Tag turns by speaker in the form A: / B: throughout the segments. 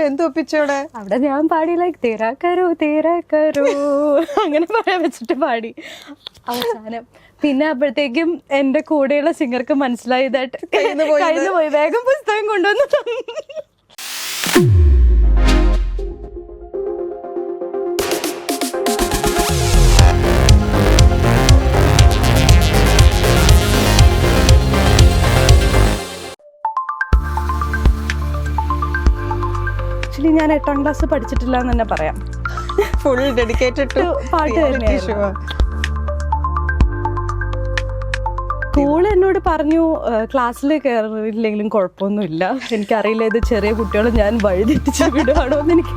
A: എന്തൊപ്പിച്ചോടെ
B: അവിടെ ഞാൻ പാടി ലൈക്ക് തേരാ കരോ അങ്ങനെ പറയാൻ വെച്ചിട്ട് പാടി അവസാനം. പിന്നെ അപ്പോഴത്തേക്കും എന്റെ കൂടെയുള്ള സിംഗർക്ക് മനസ്സിലായി കയ്യിന്ന് പോയി, വേഗം പുസ്തകം കൊണ്ടുവന്നു തന്നു. ആക്ച്വലി ഞാൻ 8ാം ക്ലാസ് പഠിച്ചിട്ടില്ല എന്ന് തന്നെ പറയാം.
A: ഫുൾ ഡെഡിക്കേറ്റഡ് ടു
B: പാട്ട് തന്നെയായിരുന്നു. സ്കൂൾ എന്നോട് പറഞ്ഞു ക്ലാസ്സിൽ കയറിയില്ലെങ്കിലും കുഴപ്പമൊന്നുമില്ല, എനിക്കറിയില്ല ഇത് ചെറിയ കുട്ടികളെ ഞാൻ വഴിതെറ്റിച്ച് വിടുവാണോ എന്ന്. എനിക്ക്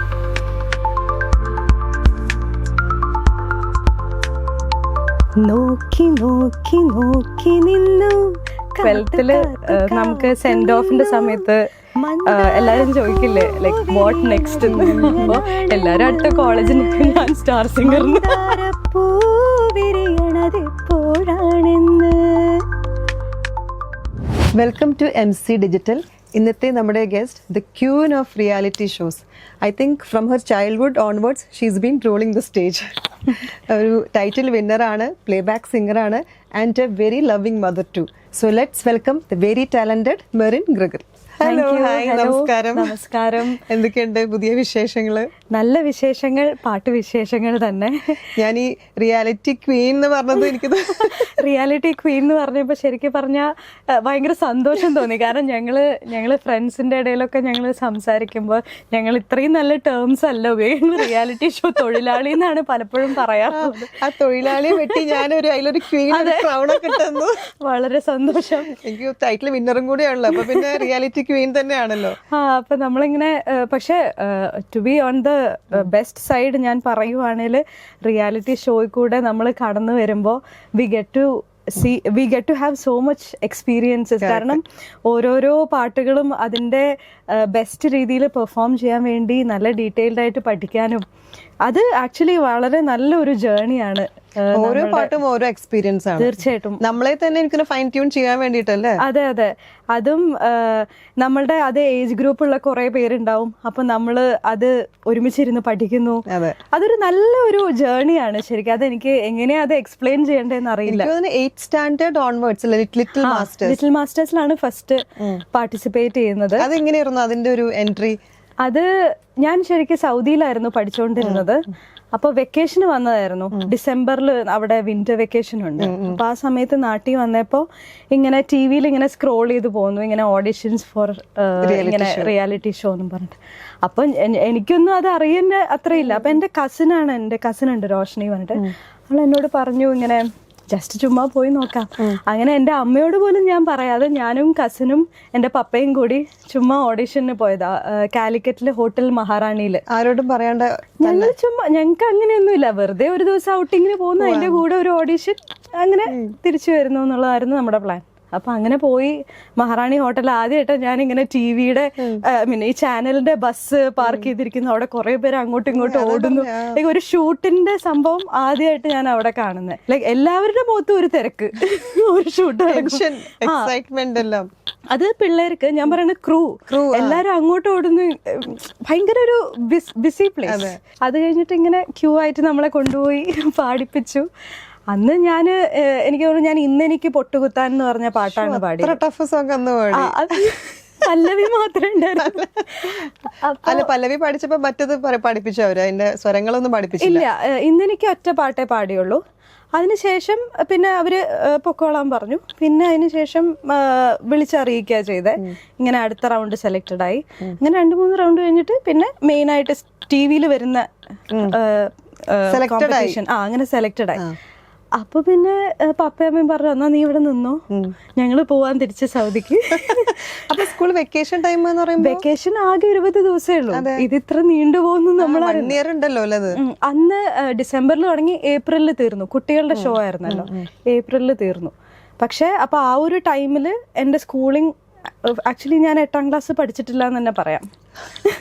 B: നോക്കി നോക്കി നോക്കി നിന്നു. 12th നമുക്ക് സെൻഡ് ഓഫിന്റെ സമയത്ത് എല്ലാരും ചോദിക്കില്ലേ ലൈക്ക് വാട്ട് നെക്സ്റ്റ്. അപ്പൊ എല്ലാരും അടുത്ത കോളേജിൽ ഞാൻ സ്റ്റാർ സിംഗറിന്.
A: Welcome to MC digital. ഇന്നത്തെ നമ്മുടെ guest the queen of reality shows. I think from her childhood onwards she's been rolling the stage. ഒരു ടൈറ്റിൽ വിന്നറാണ്, പ്ലേബാക്ക് സിംഗറാണ്, and a very loving mother too. So let's welcome the very talented Merin Gregor. Hello, hi, നമസ്കാരം.
B: നമസ്കാരം.
A: എന്തൊക്കെയുണ്ട് പുതിയ വിശേഷങ്ങള്?
B: നല്ല വിശേഷങ്ങൾ, പാട്ട് വിശേഷങ്ങൾ തന്നെ.
A: ഞാൻ ഈ റിയാലിറ്റി ക്വീൻ എന്ന് പറഞ്ഞത് എനിക്ക്
B: റിയാലിറ്റി ക്വീൻ എന്ന് പറഞ്ഞപ്പോൾ ശരിക്കും പറഞ്ഞാൽ ഭയങ്കര സന്തോഷം തോന്നി. കാരണം ഞങ്ങള് ഫ്രണ്ട്സിന്റെ ഇടയിലൊക്കെ ഞങ്ങൾ സംസാരിക്കുമ്പോൾ ഞങ്ങൾ ഇത്രയും നല്ല ടേംസ് അല്ല ഉപയോഗിക്കുന്നത്. റിയാലിറ്റി ഷോ തൊഴിലാളി എന്നാണ് പലപ്പോഴും പറയാറുള്ളത്.
A: ആ തൊഴിലാളിയെ വെട്ടി ഞാനൊരു അതിലൊരു ക്വീൻ ക്രൗണൊക്കെ കിട്ടുന്നു.
B: വളരെ സന്തോഷം.
A: എനിക്ക് ടൈറ്റിൽ വിന്നറും കൂടിയാണല്ലോ, അപ്പൊ പിന്നെ റിയാലിറ്റി ക്വീൻ തന്നെയാണല്ലോ.
B: അപ്പൊ നമ്മളിങ്ങനെ പക്ഷെ to be on the best side ഞാൻ പറയുവാണെങ്കിൽ റിയാലിറ്റി ഷോയിൽ കൂടെ നമ്മൾ കടന്നു വരുമ്പോൾ we get to have so much experiences. കാരണം ഓരോരോ പാട്ടുകളും അതിൻ്റെ ബെസ്റ്റ് രീതിയിൽ പെർഫോം ചെയ്യാൻ വേണ്ടി നല്ല ഡീറ്റെയിൽഡ് ആയിട്ട് പഠിക്കാനും അത് ആക്ച്വലി വളരെ നല്ലൊരു ജേർണിയാണ്.
A: ഓരോ പാട്ടും ഓരോ എക്സ്പീരിയൻസ് ആണ്.
B: തീർച്ചയായിട്ടും
A: നമ്മളെ തന്നെ എനിക്ക് ഫൈൻ ട്യൂൺ ചെയ്യാൻ വേണ്ടിട്ടല്ലേ.
B: അതെ അതെ, അതും നമ്മളുടെ അതേ ഏജ് ഗ്രൂപ്പുള്ള കുറെ പേരുണ്ടാവും. അപ്പൊ നമ്മള് അത് ഒരുമിച്ചിരുന്ന് പഠിക്കുന്നു. അതൊരു നല്ലൊരു ജേർണിയാണ് ശരിക്കും. അതെനിക്ക് എങ്ങനെയാ അത് എക്സ്പ്ലെയിൻ ചെയ്യേണ്ടതെന്ന് അറിയില്ല.
A: 8th സ്റ്റാൻഡേർഡ് ഓൺവേർഡ്സ്
B: ലിറ്റിൽ മാസ്റ്റേഴ്സിലാണ് ഫസ്റ്റ് പാർട്ടിസിപ്പേറ്റ് ചെയ്യുന്നത്.
A: അതെങ്ങനെയായിരുന്നു അതിന്റെ ഒരു എൻട്രി?
B: അത് ഞാൻ ശരിക്കും സൗദിയിലായിരുന്നു പഠിച്ചുകൊണ്ടിരുന്നത്. അപ്പൊ വെക്കേഷന് വന്നതായിരുന്നു. ഡിസംബറിൽ അവിടെ വിന്റർ വെക്കേഷൻ ഉണ്ട്. അപ്പൊ ആ സമയത്ത് നാട്ടിൽ വന്നപ്പോ ഇങ്ങനെ TV ഇങ്ങനെ സ്ക്രോൾ ചെയ്ത് പോകുന്നു, ഇങ്ങനെ ഓഡിഷൻസ് ഫോർ ഇങ്ങനെ റിയാലിറ്റി ഷോ എന്നും പറഞ്ഞിട്ട്. അപ്പൊ എനിക്കൊന്നും അത് അറിയുന്ന അത്രയില്ല. അപ്പൊ എന്റെ കസിൻ ഉണ്ട് റോഷ്നി പറഞ്ഞിട്ട്. അവൾ എന്നോട് പറഞ്ഞു ഇങ്ങനെ ജസ്റ്റ് ചുമ്മാ പോയി നോക്കാം. അങ്ങനെ എൻ്റെ അമ്മയോട് പോലും ഞാൻ പറയാതെ ഞാനും കസിനും എൻ്റെ പപ്പയും കൂടി ചുമ്മാ ഓഡിഷന് പോയതാ കാലിക്കറ്റിലെ ഹോട്ടൽ മഹാറാണിയിൽ.
A: ആരോടും പറയാണ്ട്
B: ഞങ്ങൾക്ക് അങ്ങനെയൊന്നുമില്ല, വെറുതെ ഒരു ദിവസം ഔട്ടിങ്ങിന് പോകുന്നു, അതിൻ്റെ കൂടെ ഒരു ഓഡിഷൻ, അങ്ങനെ തിരിച്ചു വരുന്നു എന്നുള്ളതായിരുന്നു നമ്മുടെ പ്ലാൻ. അപ്പൊ അങ്ങനെ പോയി മഹാറാണി ഹോട്ടൽ. ആദ്യമായിട്ട് ഞാനിങ്ങനെ TV-യുടെ ഈ ചാനലിന്റെ ബസ് പാർക്ക് ചെയ്തിരിക്കുന്നു. അവിടെ കുറെ പേര് അങ്ങോട്ടും ഇങ്ങോട്ടും ഓടുന്നു. ഒരു ഷൂട്ടിന്റെ സംഭവം ആദ്യമായിട്ട് ഞാൻ അവിടെ കാണുന്നത്. ലൈക്ക് എല്ലാവരുടെ മുഖത്തും ഒരു തിരക്ക്, ഒരു ഷൂട്ട്, അത് പിള്ളേർക്ക്, ഞാൻ പറയുന്നത് ക്രൂ എല്ലാരും അങ്ങോട്ട് ഓടുന്നു. ഭയങ്കര ഒരു ബിസി പ്ലേസ്. അത് കഴിഞ്ഞിട്ട് ഇങ്ങനെ ക്യൂ ആയിട്ട് നമ്മളെ കൊണ്ടുപോയി പാടിപ്പിച്ചു. അന്ന് എനിക്ക് തോന്നുന്നു ഞാൻ ഇന്നെനിക്ക് പൊട്ടുകുത്താൻ എന്ന് പറഞ്ഞ പാട്ടാണ് പാടിയത്. പല്ലവി മാത്രമേ ഉണ്ടായിരുന്നു.
A: അല്ല, പല്ലവി പഠിച്ചപ്പോ മറ്റത് പഠിപ്പിച്ചു അവര്? അതിന്റെ സ്വരങ്ങളൊന്നും പഠിപ്പിച്ചില്ല?
B: ഇല്ല, ഇന്നെനിക്ക് ഒറ്റ പാട്ടേ പാടിയുള്ളൂ. അതിനുശേഷം പിന്നെ അവര് പൊക്കോളാൻ പറഞ്ഞു. പിന്നെ അതിനുശേഷം വിളിച്ചറിയിക്കുക ചെയ്തേ, ഇങ്ങനെ അടുത്ത റൗണ്ട് സെലക്റ്റഡ് ആയി. അങ്ങനെ 2-3 റൗണ്ട് കഴിഞ്ഞിട്ട് പിന്നെ മെയിൻ ആയിട്ട് TV വരുന്ന കോമ്പറ്റീഷൻ അങ്ങനെ സെലക്റ്റഡ് ആയി. അപ്പൊ പിന്നെ പപ്പയമ്മയും പറഞ്ഞു എന്നാ നീ ഇവിടെ നിന്നോ, ഞങ്ങള് പോവാൻ തിരിച്ച് സൗദിക്ക്.
A: അപ്പൊ സ്കൂൾ വെക്കേഷൻ ടൈം എന്ന് പറയുമ്പോൾ
B: വെക്കേഷൻ ആകെ 20 ദിവസമേ ഉള്ളൂ. ഇത് ഇത്ര നീണ്ടുപോകുന്നു.
A: ഉണ്ടല്ലോ
B: അന്ന് ഡിസംബറിൽ തുടങ്ങി ഏപ്രിലിൽ തീർന്നു. കുട്ടികളുടെ ഷോ ആയിരുന്നല്ലോ, ഏപ്രിലിൽ തീർന്നു. പക്ഷെ അപ്പൊ ആ ഒരു ടൈമില് എന്റെ സ്കൂളിംഗ് ആക്ച്വലി ഞാൻ 8ാം ക്ലാസ് പഠിച്ചിട്ടില്ല എന്ന് തന്നെ പറയാം.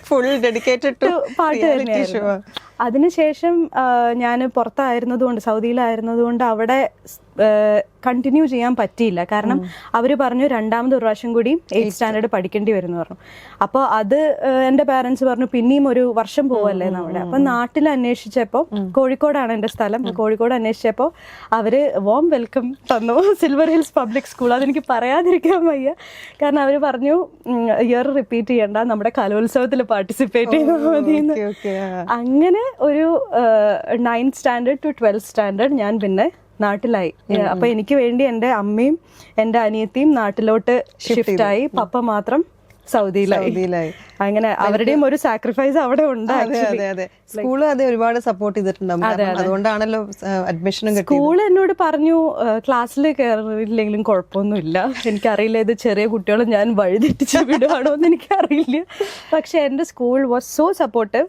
A: ഫുൾ ഡെഡിക്കേറ്റഡ് ടു
B: പാട്ട് തന്നെയായിരുന്നു. അതിനുശേഷം ഞാൻ പുറത്തായിരുന്നതുകൊണ്ട്, സൗദിയിലായിരുന്നതുകൊണ്ട് അവിടെ കണ്ടിന്യൂ ചെയ്യാൻ പറ്റിയില്ല. കാരണം അവർ പറഞ്ഞു രണ്ടാമത് ഒരു പ്രാവശ്യം കൂടി 8th സ്റ്റാൻഡേർഡ് പഠിക്കേണ്ടി വരും എന്ന് പറഞ്ഞു. അപ്പോൾ അത് എൻ്റെ പാരൻസ് പറഞ്ഞു പിന്നെയും ഒരു വർഷം പോവല്ലേ നമ്മുടെ. അപ്പം നാട്ടിൽ അന്വേഷിച്ചപ്പോൾ, കോഴിക്കോടാണ് എൻ്റെ സ്ഥലം, കോഴിക്കോട് അന്വേഷിച്ചപ്പോൾ അവർ വാം വെൽക്കം തന്നു, സിൽവർ ഹിൽസ് പബ്ലിക് സ്കൂൾ. അതെനിക്ക് പറയാതിരിക്കാൻ വയ്യ. കാരണം അവർ പറഞ്ഞു ഇയർ റിപ്പീറ്റ് ചെയ്യണ്ട, നമ്മുടെ കലോത്സവത്തിൽ പാർട്ടിസിപ്പേറ്റ് ചെയ്താൽ മതി. അങ്ങനെ ഒരു 9th standard to 12th standard ഞാൻ പിന്നെ നാട്ടിലായി. അപ്പൊ എനിക്ക് വേണ്ടി എൻ്റെ അമ്മയും എൻ്റെ അനിയത്തിയും നാട്ടിലോട്ട് ഷിഫ്റ്റായി, പപ്പ മാത്രം സൗദിയിലായി. അങ്ങനെ അവരുടെയും ഒരു സാക്രിഫൈസ് അവിടെ ഉണ്ട്.
A: സ്കൂള് അതെ ഒരുപാട് സപ്പോർട്ട് ചെയ്തിട്ടുണ്ടാവും, അതുകൊണ്ടാണല്ലോ അഡ്മിഷനും കിട്ടിയത്.
B: സ്കൂൾ എന്നോട് പറഞ്ഞു ക്ലാസ്സിൽ കയറിയില്ലെങ്കിലും കുഴപ്പമൊന്നുമില്ല, എനിക്കറിയില്ല ഇത് ചെറിയ കുട്ടികളും ഞാൻ വഴിതെറ്റിച്ച് വിടുവാണോ എന്ന് എനിക്കറിയില്ല. പക്ഷെ എൻ്റെ സ്കൂൾ വാസ് സോ സപ്പോർട്ടീവ്.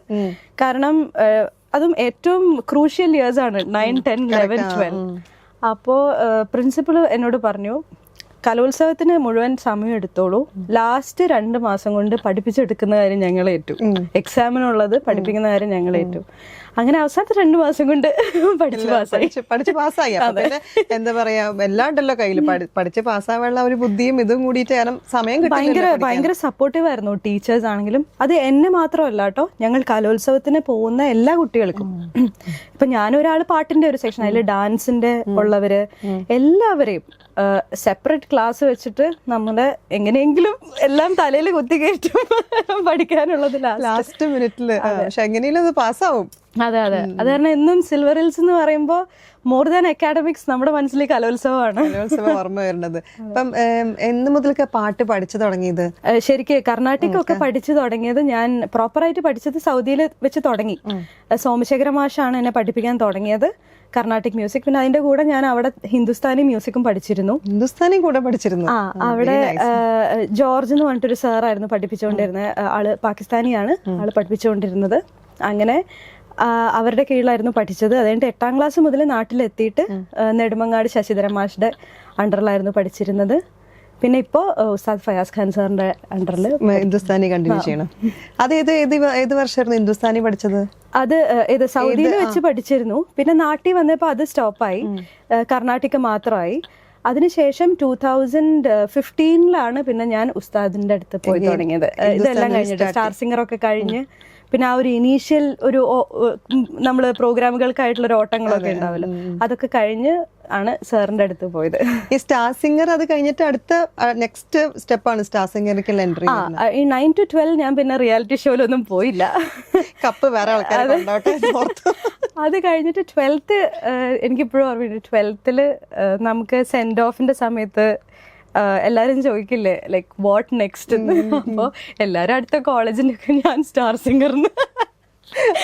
B: കാരണം അതും ഏറ്റവും ക്രൂഷ്യൽ ഇയേഴ്സ് ആണ് 9, 10, 11, 12. അപ്പോൾ പ്രിൻസിപ്പൾ എന്നോട് പറഞ്ഞു കലോത്സവത്തിന് മുഴുവൻ സമയം എടുത്തോളൂ, ലാസ്റ്റ് 2 മാസം കൊണ്ട് പഠിപ്പിച്ചെടുക്കുന്ന കാര്യം ഞങ്ങൾ ഏറ്റു, എക്സാമിനുള്ളത് പഠിപ്പിക്കുന്ന കാര്യം ഞങ്ങൾ ഏറ്റു. അങ്ങനെ അവസാനത്തെ 2 മാസം കൊണ്ട്
A: പഠിച്ച് പാസ്സായി. എന്താ പറയാ, എല്ലാം ഉണ്ടല്ലോ കയ്യിൽ, പഠിച്ച് പാസ്സാവാനുള്ള ഒരു ബുദ്ധിയും ഇതും കൂടിയിട്ട് സമയം
B: ഭയങ്കര സപ്പോർട്ടീവ് ആയിരുന്നു ടീച്ചേഴ്സ് ആണെങ്കിലും. അത് എന്നെ മാത്രമല്ല കേട്ടോ, ഞങ്ങൾ കലോത്സവത്തിന് പോകുന്ന എല്ലാ കുട്ടികൾക്കും. ഇപ്പൊ ഞാനൊരാൾ പാട്ടിന്റെ ഒരു സെക്ഷൻ, അതിൽ ഡാൻസിന്റെ ഉള്ളവര് എല്ലാവരെയും സെപ്പറേറ്റ് ക്ലാസ് വെച്ചിട്ട് നമ്മുടെ എങ്ങനെയെങ്കിലും എല്ലാം തലയിൽ കുത്തിക്കയറ്റും പഠിക്കാനുള്ളത്
A: ലാസ്റ്റ് മിനിറ്റില്. പക്ഷെ എങ്ങനെയും അത് പാസ്സാവും.
B: അതെ അത് കാരണം എന്നും സിൽവർ ഹിൽസ് എന്ന് പറയുമ്പോൾ മോർ ദാൻ അക്കാഡമിക്സ് നമ്മുടെ മനസ്സിൽ കലോത്സവമാണ്.
A: ഓർമ്മ വരുന്നത്. അപ്പം എന്ന് മുതലൊക്കെ പാട്ട് പഠിച്ചു തുടങ്ങിയത്?
B: ശരിക്കും കർണാട്ടിക് ഒക്കെ പഠിച്ചു തുടങ്ങിയത് ഞാൻ പ്രോപ്പറായിട്ട് പഠിച്ചത് സൗദിയിൽ വെച്ച് തുടങ്ങി. സോമശേഖര മാഷാണ് എന്നെ പഠിപ്പിക്കാൻ തുടങ്ങിയത് കർണാട്ടിക് മ്യൂസിക്. പിന്നെ അതിന്റെ കൂടെ ഞാൻ അവിടെ ഹിന്ദുസ്ഥാനി മ്യൂസിക്കും പഠിച്ചിരുന്നു.
A: ഹിന്ദുസ്ഥാനി കൂടെ പഠിച്ചിരുന്നു?
B: അവിടെ ജോർജ് എന്ന് പറഞ്ഞിട്ടൊരു സാറായിരുന്നു പഠിപ്പിച്ചുകൊണ്ടിരുന്നത്. ആള് പാകിസ്ഥാനിയാണ്, ആള് പഠിപ്പിച്ചുകൊണ്ടിരുന്നത്. അങ്ങനെ അവരുടെ കീഴിലായിരുന്നു പഠിച്ചത്. അതുകൊണ്ട് 8ാം ക്ലാസ് മുതൽ നാട്ടിലെത്തിയിട്ട് നെടുമങ്ങാട് ശശിധരൻ മാഷിന്റെ അണ്ടറിലായിരുന്നു പഠിച്ചിരുന്നത്. പിന്നെ ഇപ്പോ ഉസ്താദ് ഫയാസ് ഖാൻ സാറിന്റെ അണ്ടറിൽ
A: ഹിന്ദുസ്ഥാനി കണ്ടിന്യൂ ചെയ്യണം. അത് ഏത് വർഷമായിരുന്നു ഹിന്ദുസ്ഥാനി പഠിച്ചത്?
B: അത് സൗദിയിൽ വെച്ച് പഠിച്ചിരുന്നു. പിന്നെ നാട്ടിൽ വന്നപ്പോൾ അത് സ്റ്റോപ്പായി, കർണാട്ടിക് മാത്രമായി. അതിനുശേഷം 2015 പിന്നെ ഞാൻ ഉസ്താദിന്റെ അടുത്ത് പോയി തുടങ്ങിയത്. ഇതെല്ലാം കഴിഞ്ഞിട്ട് സ്റ്റാർ സിംഗർ ഒക്കെ കഴിഞ്ഞ് പിന്നെ ആ ഒരു ഇനീഷ്യൽ ഒരു നമ്മള് പ്രോഗ്രാമുകൾക്കായിട്ടുള്ള ഒരു ഓട്ടങ്ങളൊക്കെ ഉണ്ടാവല്ലോ, അതൊക്കെ കഴിഞ്ഞ് ആണ് സാറിന്റെ അടുത്ത് പോയത്.
A: ഈ സ്റ്റാർ സിംഗർ അത് കഴിഞ്ഞിട്ട് അടുത്ത നെക്സ്റ്റ് സ്റ്റെപ്പാണ് സ്റ്റാർ സിംഗറിലേക്കുള്ള എൻട്രി.
B: ഈ 9 to 12 ഞാൻ പിന്നെ റിയാലിറ്റി ഷോയിലൊന്നും പോയില്ല.
A: കപ്പ് വേറെ ആൾക്കാർ.
B: അത് കഴിഞ്ഞിട്ട് 12th എനിക്കിപ്പോഴും ഓർമ്മയുണ്ട്. 12th നമുക്ക് സെൻഡ് ഓഫിന്റെ സമയത്ത് എല്ലാരും ചോദിക്കില്ലേ ലൈക്ക് വാട്ട് നെക്സ്റ്റ് എന്ന്. അപ്പൊ എല്ലാരും അടുത്ത കോളേജിലൊക്കെ ഞാൻ സ്റ്റാർ സിംഗറിന്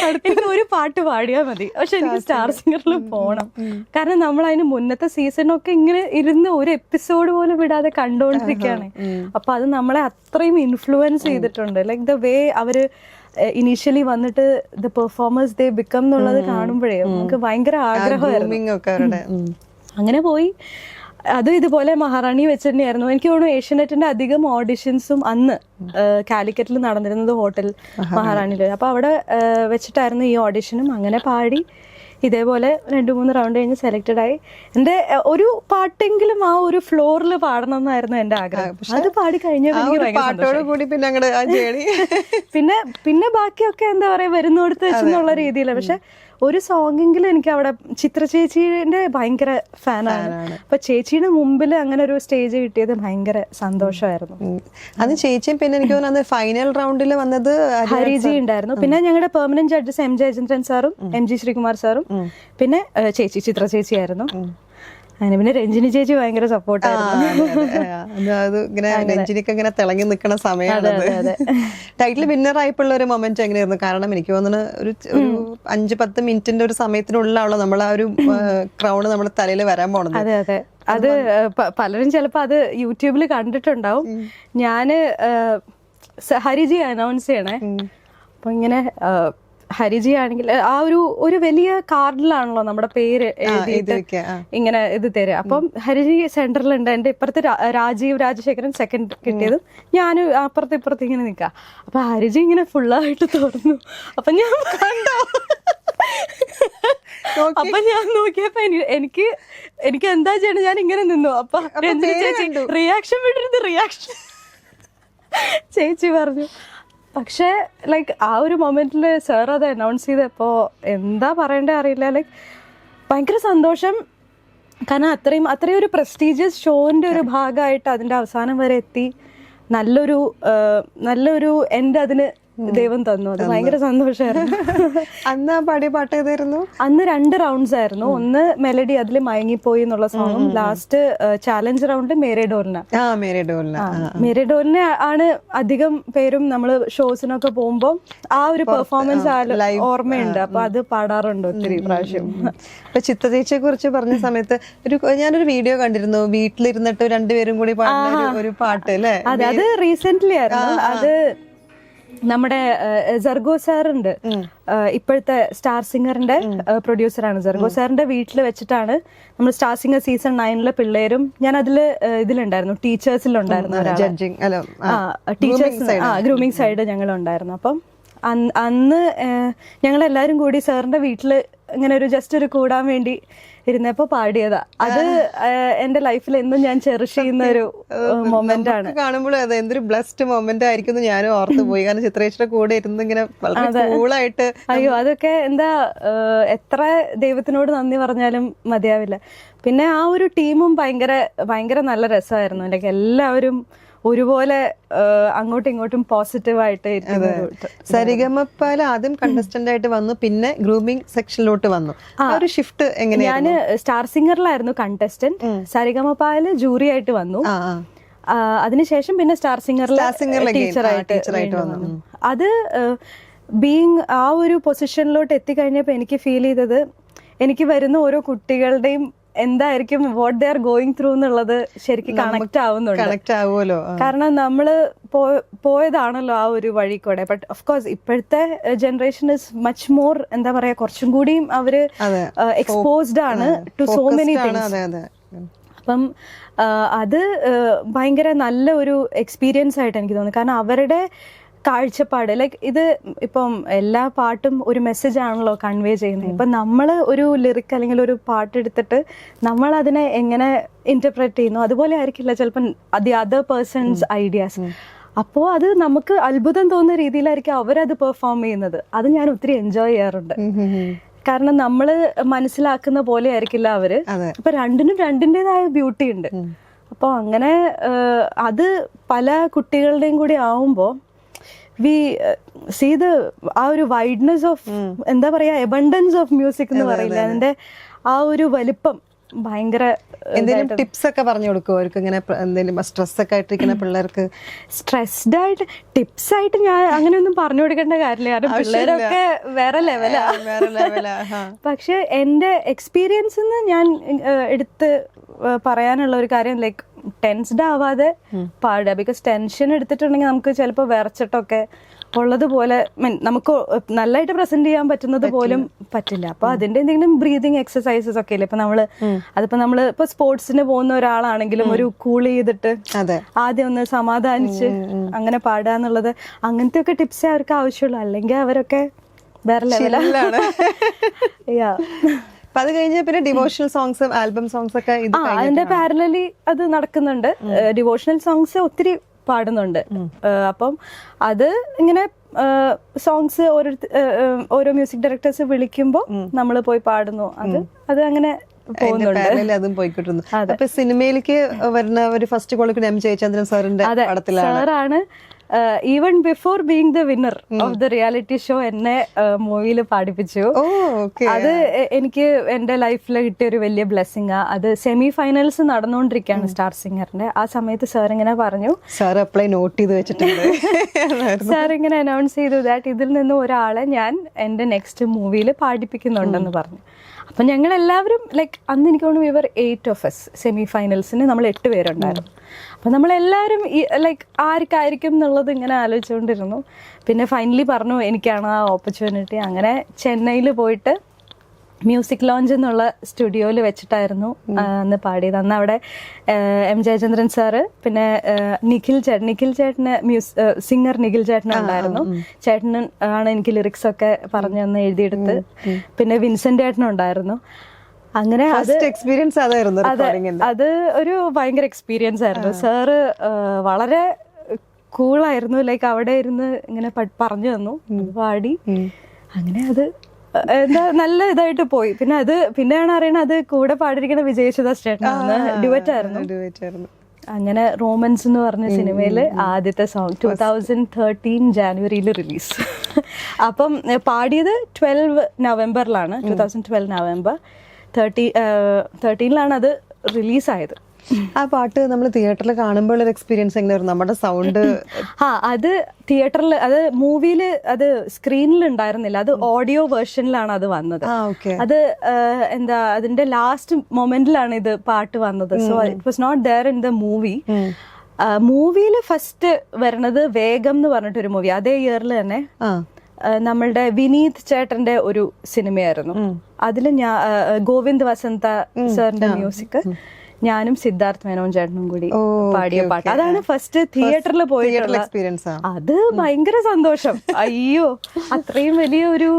B: എനിക്ക് ഒരു പാട്ട് പാടിയാൽ മതി, പക്ഷെ എനിക്ക് സ്റ്റാർ സിംഗറിൽ പോകണം. കാരണം നമ്മൾ അതിന് മുന്നത്തെ സീസണൊക്കെ ഇങ്ങനെ ഇരുന്ന് ഒരു എപ്പിസോഡ് പോലും വിടാതെ കണ്ടുകൊണ്ടിരിക്കുകയാണ്. അപ്പൊ അത് നമ്മളെ അത്രയും ഇൻഫ്ലുവൻസ് ചെയ്തിട്ടുണ്ട്. ലൈക്ക് ദ വേ അവര് ഇനീഷ്യലി വന്നിട്ട് ദ പെർഫോമേഴ്സ് ദേ ബിക്കം എന്നുള്ളത് കാണുമ്പോഴേ നമുക്ക് ഭയങ്കര ആഗ്രഹമായിരുന്നു. അങ്ങനെ പോയി. അതും ഇതുപോലെ മഹാറാണി വെച്ച് തന്നെയായിരുന്നു. എനിക്ക് തോന്നുന്നു ഏഷ്യാനെറ്റിന്റെ അധികം ഓഡിഷൻസും അന്ന് കാലിക്കറ്റിൽ നടന്നിരുന്നത് ഹോട്ടൽ മഹാറാണിയിൽ. അപ്പൊ അവിടെ വെച്ചിട്ടായിരുന്നു ഈ ഓഡിഷനും. അങ്ങനെ പാടി ഇതേപോലെ 2-3 റൗണ്ട് കഴിഞ്ഞ് സെലക്റ്റഡ് ആയി. എന്റെ ഒരു പാട്ടെങ്കിലും ആ ഒരു ഫ്ലോറിൽ പാടണം എന്നായിരുന്നു എന്റെ ആഗ്രഹം. അത് പാടി കഴിഞ്ഞപ്പോൾ പിന്നെ ബാക്കിയൊക്കെ എന്താ പറയാ വരുന്നോടത്ത് വെച്ചെന്നുള്ള രീതിയിലാണ്. പക്ഷെ ഒരു സോങ്ങെങ്കിലും എനിക്ക് അവിടെ ചിത്ര ചേച്ചിയുടെ ഭയങ്കര ഫാനാണ്. അപ്പൊ ചേച്ചിയുടെ മുമ്പിൽ അങ്ങനെ ഒരു സ്റ്റേജ് കിട്ടിയത് ഭയങ്കര സന്തോഷമായിരുന്നു.
A: അത് ചേച്ചിയും പിന്നെ എനിക്ക് തോന്നുന്നത് ഫൈനൽ റൗണ്ടിൽ വന്നത്
B: ഹരിജി ഉണ്ടായിരുന്നു. പിന്നെ ഞങ്ങളുടെ പെർമനന്റ് ജഡ്ജസ് MJ അജന്തൻ സാറും MG ശ്രീകുമാർ സാറും പിന്നെ ചേച്ചി ചിത്ര ചേച്ചിയായിരുന്നു. അങ്ങനെ പിന്നെ രഞ്ജിനി ചേച്ചി ഭയങ്കര സപ്പോർട്ടായിരുന്നു.
A: രഞ്ജിനിക്ക് ഇങ്ങനെ തിളങ്ങി നിൽക്കുന്ന സമയമാണ്. ടൈറ്റിൽ വിന്നർ ആയപ്പോഴുള്ള ഒരു മൊമെന്റ് എങ്ങനെയായിരുന്നു? കാരണം എനിക്ക് തോന്നുന്നു ഒരു 5-10 മിനിറ്റിന്റെ ഒരു സമയത്തിനുള്ളിലാണല്ലോ നമ്മൾ ആ ഒരു ക്രൗണ് നമ്മുടെ തലയിൽ വരാൻ പോണത്.
B: അതെ അതെ, അത് പലരും ചിലപ്പോ അത് യൂട്യൂബിൽ കണ്ടിട്ടുണ്ടാവും. ഞാന് ഹരിജി അനൗൺസ് ചെയ്യണേ. അപ്പൊ ഇങ്ങനെ ഹരിജി ആണെങ്കിൽ ആ ഒരു വലിയ കാർഡിലാണല്ലോ നമ്മുടെ പേര് എഴുതിയിട്ട് ഇങ്ങനെ ഇത് തരിക. അപ്പം ഹരിജി സെന്ററിലുണ്ട്, എന്റെ ഇപ്പുറത്ത് രാജശേഖരൻ സെക്കൻഡ് കിട്ടിയതും ഞാനും അപ്പുറത്ത് ഇപ്പുറത്ത് ഇങ്ങനെ നിൽക്കുക. അപ്പൊ ഹരിജി ഇങ്ങനെ ഫുള്ളായിട്ട് തുറന്നു. അപ്പൊ ഞാൻ കണ്ടോ അപ്പൊ ഞാൻ നോക്കിയപ്പോ എനിക്ക് എന്താ ചെയ്യണം, ഞാൻ ഇങ്ങനെ നിന്നു. അപ്പൊ രഞ്ജിനി ചേച്ചി റിയാക്ഷൻ വിടരുത്, റിയാക്ഷൻ ചേച്ചി പറഞ്ഞു. പക്ഷെ ലൈക്ക് ആ ഒരു മൊമെന്റിൽ സാർ അത് അനൗൺസ് ചെയ്തപ്പോ എന്താ പറയണ്ടേ അറിയില്ല. ലൈക്ക് ഭയങ്കര സന്തോഷം. കാരണം അത്രയും ഒരു പ്രസ്റ്റീജിയസ് ഷോന്റെ ഒരു ഭാഗമായിട്ട് അതിന്റെ അവസാനം വരെ എത്തി. നല്ലൊരു എൻഡ് അതിന് ദൈവം തന്നു. അത് ഭയങ്കര സന്തോഷമായിരുന്നു.
A: അന്ന് പാടിയ പാട്ട് ഏതായിരുന്നു?
B: അന്ന് 2 റൗണ്ട്സ് ആയിരുന്നു. ഒന്ന് മെലഡി, അതിൽ മയങ്ങിപ്പോയി എന്നുള്ള സോങ്ങും, ലാസ്റ്റ് ചാലഞ്ച് റൗണ്ട് മേരെ ഡോലിന. മേരെ ഡോലിനെ ആണ് അധികം പേരും നമ്മള് ഷോസിനൊക്കെ പോകുമ്പോ ആ ഒരു പെർഫോമൻസ് ഓർമ്മയുണ്ട്. അപ്പൊ അത് പാടാറുണ്ട് ഒത്തിരി പ്രാവശ്യം.
A: ഇപ്പൊ ചിത്രചേച്ചിയെ കുറിച്ച് പറഞ്ഞ സമയത്ത് ഞാനൊരു വീഡിയോ കണ്ടിരുന്നു, വീട്ടിലിരുന്നിട്ട് രണ്ടുപേരും കൂടി പാടുന്ന ഒരു പാട്ട് അല്ലേ?
B: അതെ, അത് റീസെന്റ് ആയിരുന്നു. അത് നമ്മുടെ ജർഗോ സാറുണ്ട്, ഇപ്പോഴത്തെ സ്റ്റാർ സിംഗറിന്റെ പ്രൊഡ്യൂസറാണ്. ജർഗോ സാറിന്റെ വീട്ടിൽ വെച്ചിട്ടാണ് നമ്മൾ സ്റ്റാർ സിംഗർ സീസൺ 9 പിള്ളേരും, ഞാൻ ഇതിലുണ്ടായിരുന്നു, ടീച്ചേഴ്സിലുണ്ടായിരുന്നു, ടീച്ചേഴ്സ് ഗ്രൂമിംഗ് സൈഡ് ഞങ്ങളുണ്ടായിരുന്നു. അപ്പം അന്ന് ഞങ്ങളെല്ലാരും കൂടി സാറിന്റെ വീട്ടില് ഇങ്ങനെ ജസ്റ്റ് ഒരു കൂടാൻ വേണ്ടി ഇരുന്നപ്പോ പാടിയതാ. അത് എന്റെ ലൈഫിൽ എന്നും ഞാൻ ചെറിഷ് ചെയ്യുന്ന ഒരു മൊമെന്റ് ആണ്.
A: കാണുമ്പോൾ അത് എന്തൊരു ബ്ലസ്ഡ് മൊമെന്റ് ആയിരിക്കും ഞാനും ഓർത്തു പോയി. കാരണം ചിത്രേശ്വര കൂടെ ഇരുന്ന് ഇങ്ങനെ വളരെ കൂളായിട്ട്,
B: അയ്യോ അതൊക്കെ എന്താ, എത്ര ദൈവത്തിനോട് നന്ദി പറഞ്ഞാലും മതിയാവില്ല. പിന്നെ ആ ഒരു ടീമും ഭയങ്കര നല്ല രസമായിരുന്നു. ലൈക്ക് എല്ലാവരും ഒരുപോലെ അങ്ങോട്ടും ഇങ്ങോട്ടും പോസിറ്റീവായിട്ട്.
A: സരിഗമപ്പയിൽ ആദ്യം കണ്ടസ്റ്റന്റ് ആയിട്ട് വന്നു, പിന്നെ ഗ്രൂമിംഗ് സെക്ഷനിലോട്ട് വന്നു. ആ ഒരു ഷിഫ്റ്റ് എങ്ങനെയാണ്?
B: ഞാൻ സ്റ്റാർ സിംഗറിലായിരുന്നു കണ്ടസ്റ്റന്റ്, സരിഗമപ്പയിൽ ജൂറി ആയിട്ട് വന്നു. അതിനുശേഷം പിന്നെ സ്റ്റാർ സിംഗറിലെ ടീച്ചറായിട്ട് വന്നു. അത് ബീങ് ആ ഒരു പൊസിഷനിലോട്ട് എത്തിക്കഴിഞ്ഞപ്പോ എനിക്ക് ഫീൽ ചെയ്തത്, എനിക്ക് വരുന്ന ഓരോ കുട്ടികളുടെയും എന്തായിരിക്കും what they are going through എന്നുള്ളത് ശരിക്കും കണക്ട് ആവുമല്ലോ. കാരണം നമ്മള് പോയതാണല്ലോ ആ ഒരു വഴി കൂടെ. ബട്ട് ഓഫ് കോഴ്സ് ഇപ്പോഴത്തെ ജനറേഷൻ ഇസ് മച്ച് മോർ, എന്താ പറയാ, കുറച്ചും കൂടിയും അവര് എക്സ്പോസ്ഡ് ആണ് ടു സോ മെനി തിങ്സ്. അപ്പം അത് ഭയങ്കര നല്ല ഒരു എക്സ്പീരിയൻസ് ആയിട്ട് എനിക്ക് തോന്നി. കാരണം അവരുടെ കാഴ്ചപ്പാട്, ലൈക്ക് ഇത് ഇപ്പം എല്ലാ പാട്ടും ഒരു മെസ്സേജ് ആണല്ലോ കൺവേ ചെയ്യുന്നത്. ഇപ്പം നമ്മൾ ഒരു ലിറിക് അല്ലെങ്കിൽ ഒരു പാട്ട് എടുത്തിട്ട് നമ്മൾ അതിനെ എങ്ങനെ ഇന്റർപ്രറ്റ് ചെയ്യുന്നു, അതുപോലെ ആയിരിക്കില്ല ചിലപ്പം ദി അതർ പേഴ്സൺസ് ഐഡിയാസ്. അപ്പോൾ അത് നമുക്ക് അത്ഭുതം തോന്നുന്ന രീതിയിലായിരിക്കും അവരത് പെർഫോം ചെയ്യുന്നത്. അത് ഞാൻ ഒത്തിരി എൻജോയ് ചെയ്യാറുണ്ട്. കാരണം നമ്മള് മനസ്സിലാക്കുന്ന പോലെ ആയിരിക്കില്ല അവര്. അപ്പൊ രണ്ടിൻ്റെതായ ബ്യൂട്ടി ഉണ്ട്. അപ്പോൾ അങ്ങനെ അത് പല കുട്ടികളുടെയും കൂടി ആവുമ്പോൾ വി സീ ദ ആ ഒരു വൈഡ്നെസ് ഓഫ്, എന്താ പറയാ, എബണ്ടൻസ് ഓഫ് മ്യൂസിക് എന്ന് പറയില്ല, അതിന്റെ ആ ഒരു വലിപ്പം ഭയങ്കര.
A: എന്തെങ്കിലും ടിപ്സ് ഒക്കെ പറഞ്ഞു കൊടുക്കുമോ അവർക്ക്? ഇങ്ങനെ എന്തെങ്കിലും സ്ട്രെസ് ഒക്കെ ആയിട്ടിരിക്കുന്ന പിള്ളേർക്ക്?
B: സ്ട്രെസ്ഡ് ആയിട്ട് ടിപ്സ് ആയിട്ട് ഞാൻ അങ്ങനെയൊന്നും പറഞ്ഞു കൊടുക്കേണ്ട കാര്യമില്ല, കാരണം പിള്ളേരൊക്കെ വേറെ ലെവലാ. പക്ഷെ എന്റെ എക്സ്പീരിയൻസിൽ നിന്ന് ഞാൻ എടുത്ത് പറയാനുള്ള ഒരു കാര്യം, ലൈക്ക് ടെൻസ്ഡ് ആവാതെ പാടുക. ബിക്കോസ് ടെൻഷൻ എടുത്തിട്ടുണ്ടെങ്കിൽ നമുക്ക് ചിലപ്പോൾ വിറച്ചിട്ടൊക്കെ ഉള്ളതുപോലെ നമുക്ക് നല്ലതായിട്ട് പ്രസന്റ് ചെയ്യാൻ പറ്റുന്നത് പോലും പറ്റില്ല. അപ്പൊ അതിന്റെ എന്തെങ്കിലും ബ്രീതിങ് എക്സസൈസസ് ഒക്കെ ഇല്ലേ, ഇപ്പൊ നമ്മള് ഇപ്പൊ സ്പോർട്സിന് പോകുന്ന ഒരാളാണെങ്കിലും ഒരു കൂൾ ചെയ്തിട്ട് ആദ്യം ഒന്ന് സമാധാനിച്ച് അങ്ങനെ പാടുക എന്നുള്ളത്, അങ്ങനത്തെ ഒക്കെ ടിപ്സേ അവർക്ക് ആവശ്യമുള്ളൂ. അല്ലെങ്കിൽ അവരൊക്കെ വേറെ ലെവലാണ്.
A: അത് കഴിഞ്ഞ പിന്നെ ഡിവോഷണൽ സോങ്സ്, ആൽബം സോങ്സ് ഒക്കെ
B: അതിന്റെ പാരലലി അത് നടക്കുന്നുണ്ട്. ഡിവോഷണൽ സോങ്സ് ഒത്തിരി പാടുന്നുണ്ട്. അപ്പം അത് ഇങ്ങനെ സോങ്സ് ഓരോ മ്യൂസിക് ഡയറക്ടേഴ്സ് വിളിക്കുമ്പോൾ നമ്മൾ പോയി പാടുന്നു. അത് അങ്ങനെ
A: അതും പോയിക്കൊണ്ടിരുന്നു. അപ്പൊ സിനിമയിലേക്ക് വരുന്ന ഒരു ഫസ്റ്റ് കോളിക്ക് എം ജയചന്ദ്രൻ സാറിന്റെ
B: സാറാണ്. Even before being the winner of the reality show എന്നെ മൂവിയിൽ പാടിപ്പിച്ചു. അത് എനിക്ക് എന്റെ ലൈഫിൽ കിട്ടിയ ഒരു വലിയ ബ്ലെസ്സിങ്ങാ. അത് സെമി ഫൈനൽസ് നടന്നുകൊണ്ടിരിക്കുകയാണ് സ്റ്റാർ സിംഗറിന്റെ. ആ സമയത്ത് സാർ ഇങ്ങനെ പറഞ്ഞു,
A: സാർ അപ്ലൈ നോട്ട് ചെയ്ത് വെച്ചിട്ടുണ്ട്,
B: സാർ ഇങ്ങനെ അനൗൺസ് ചെയ്തു ദാറ്റ് ഇതിൽ നിന്ന് ഒരാളെ ഞാൻ എന്റെ നെക്സ്റ്റ് മൂവിയിൽ പാടിപ്പിക്കുന്നുണ്ടെന്ന് പറഞ്ഞു. അപ്പൊ ഞങ്ങൾ എല്ലാവരും ലൈക്ക് അന്ന് എനിക്ക് തോന്നുന്നു ഇവർ 8 of us സെമി ഫൈനൽസിന് നമ്മൾ 8 പേരുണ്ടായിരുന്നു. അപ്പൊ നമ്മളെല്ലാവരും ലൈക്ക് ആർക്കായിരിക്കും എന്നുള്ളത് ഇങ്ങനെ ആലോചിച്ചുകൊണ്ടിരുന്നു. പിന്നെ ഫൈനലി പറഞ്ഞു എനിക്കാണ് ആ ഓപ്പർച്യൂണിറ്റി. അങ്ങനെ ചെന്നൈയിൽ പോയിട്ട് മ്യൂസിക് ലോഞ്ച് എന്നുള്ള സ്റ്റുഡിയോയിൽ വെച്ചിട്ടായിരുന്നു അന്ന് പാടിയത്. അന്ന് അവിടെ എം ജയചന്ദ്രൻ സാറ്, പിന്നെ നിഖിൽ ചേട്ടന് സിംഗർ നിഖിൽ ചേട്ടനുണ്ടായിരുന്നു. ചേട്ടന് ആണ് എനിക്ക് ലിറിക്സ് ഒക്കെ പറഞ്ഞു തന്ന് എഴുതിയെടുത്ത്. പിന്നെ വിൻസെന്റ് ചേട്ടനുണ്ടായിരുന്നു. അങ്ങനെ
A: എക്സ്പീരിയൻസ് അതായിരുന്നു.
B: അത് ഒരു ഭയങ്കര എക്സ്പീരിയൻസ് ആയിരുന്നു. സാറ് വളരെ കൂളായിരുന്നു. ലൈക്ക് അവിടെ ഇരുന്ന് ഇങ്ങനെ പറഞ്ഞു തന്നു, പാടി. അങ്ങനെ അത് എന്താ നല്ല ഇതായിട്ട് പോയി. പിന്നെയാണ് അറിയണത് അത് കൂടെ പാടിയിരിക്കുന്ന വിജയ് യേശുദാസ് ചേട്ടനാണ്, ഡ്യുവറ്റ് ആയിരുന്നു. അങ്ങനെ റോമൻസ് എന്ന് പറഞ്ഞ സിനിമയില് ആദ്യത്തെ സോങ് 2013 ജാനുവരിയിൽ റിലീസ്. അപ്പം പാടിയത് 12 നവംബറിലാണ്, 2012 നവംബർ 13 അത് റിലീസായത്.
A: ആ പാട്ട് നമ്മൾ തിയേറ്ററിൽ കാണുമ്പോൾ ഒരു എക്സ്പീരിയൻസ് എങ്ങനെയായിരുന്നു? നമ്മുടെ സൗണ്ട്
B: അത് തിയേറ്ററിൽ, അത് മൂവിയില്, അത് സ്ക്രീനിൽ ഉണ്ടായിരുന്നില്ല, അത് ഓഡിയോ വേർഷനിലാണ് അത് വന്നത്. അത് എന്താ അതിന്റെ ലാസ്റ്റ് മൊമെന്റിലാണ് ഇത് പാട്ട് വന്നത്. So it was not there in the movie. മൂവിയിൽ ഫസ്റ്റ് വരണത് വേഗം എന്ന് പറഞ്ഞിട്ടൊരു മൂവി, അതേ ഇയറിൽ തന്നെ നമ്മളുടെ വിനീത് ചേട്ടന്റെ ഒരു സിനിമയായിരുന്നു. അതിൽ ഗോവിന്ദ് വസന്ത സാറിന്റെ മ്യൂസിക്, ഞാനും സിദ്ധാർത്ഥ് മേനോൻ ചേട്ടനും കൂടി പാടിയ പാട്ട്. അതാണ് ഫസ്റ്റ് തിയേറ്ററിൽ പോയിട്ടുള്ള എക്സ്പീരിയൻസ്. അത് ഭയങ്കര സന്തോഷം. അയ്യോ, അത്രയും വലിയ ഒരു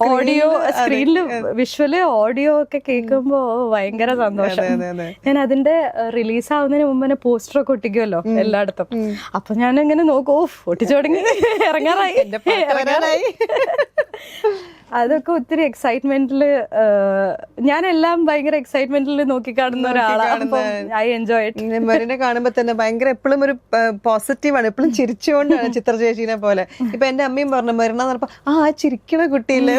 B: ഓഡിയോ സ്ക്രീനിൽ വിഷ്വല് ഓഡിയോ ഒക്കെ കേൾക്കുമ്പോ ഭയങ്കര സന്തോഷം. ഞാൻ അതിന്റെ റിലീസ് ആവുന്നതിന് മുമ്പ് തന്നെ പോസ്റ്റർ ഒക്കെ ഒട്ടിക്കുമല്ലോ എല്ലായിടത്തും. അപ്പൊ ഞാൻ ഇങ്ങനെ നോക്കൂ, ഒട്ടിച്ചു തുടങ്ങി, ഇറങ്ങാറായി. അതൊക്കെ ഒത്തിരി എക്സൈറ്റ്മെന്റില്, ഞാനെല്ലാം ഭയങ്കര എക്സൈറ്റ്മെന്റിൽ നോക്കി കാണുന്ന ഒരാളാണ്. I enjoy it.
A: മെറിനെ കാണുമ്പോ തന്നെ ഭയങ്കര എപ്പോഴും ഒരു പോസിറ്റീവാണ്, എപ്പോഴും ചിരിച്ചുകൊണ്ടാണ് ചിത്ര ചേച്ചീനെ പോലെ. ഇപ്പൊ എന്റെ അമ്മയും പറഞ്ഞു മെറിന പറഞ്ഞപ്പോ ആ ചിരിക്കണ കുട്ടിയില്ലേ,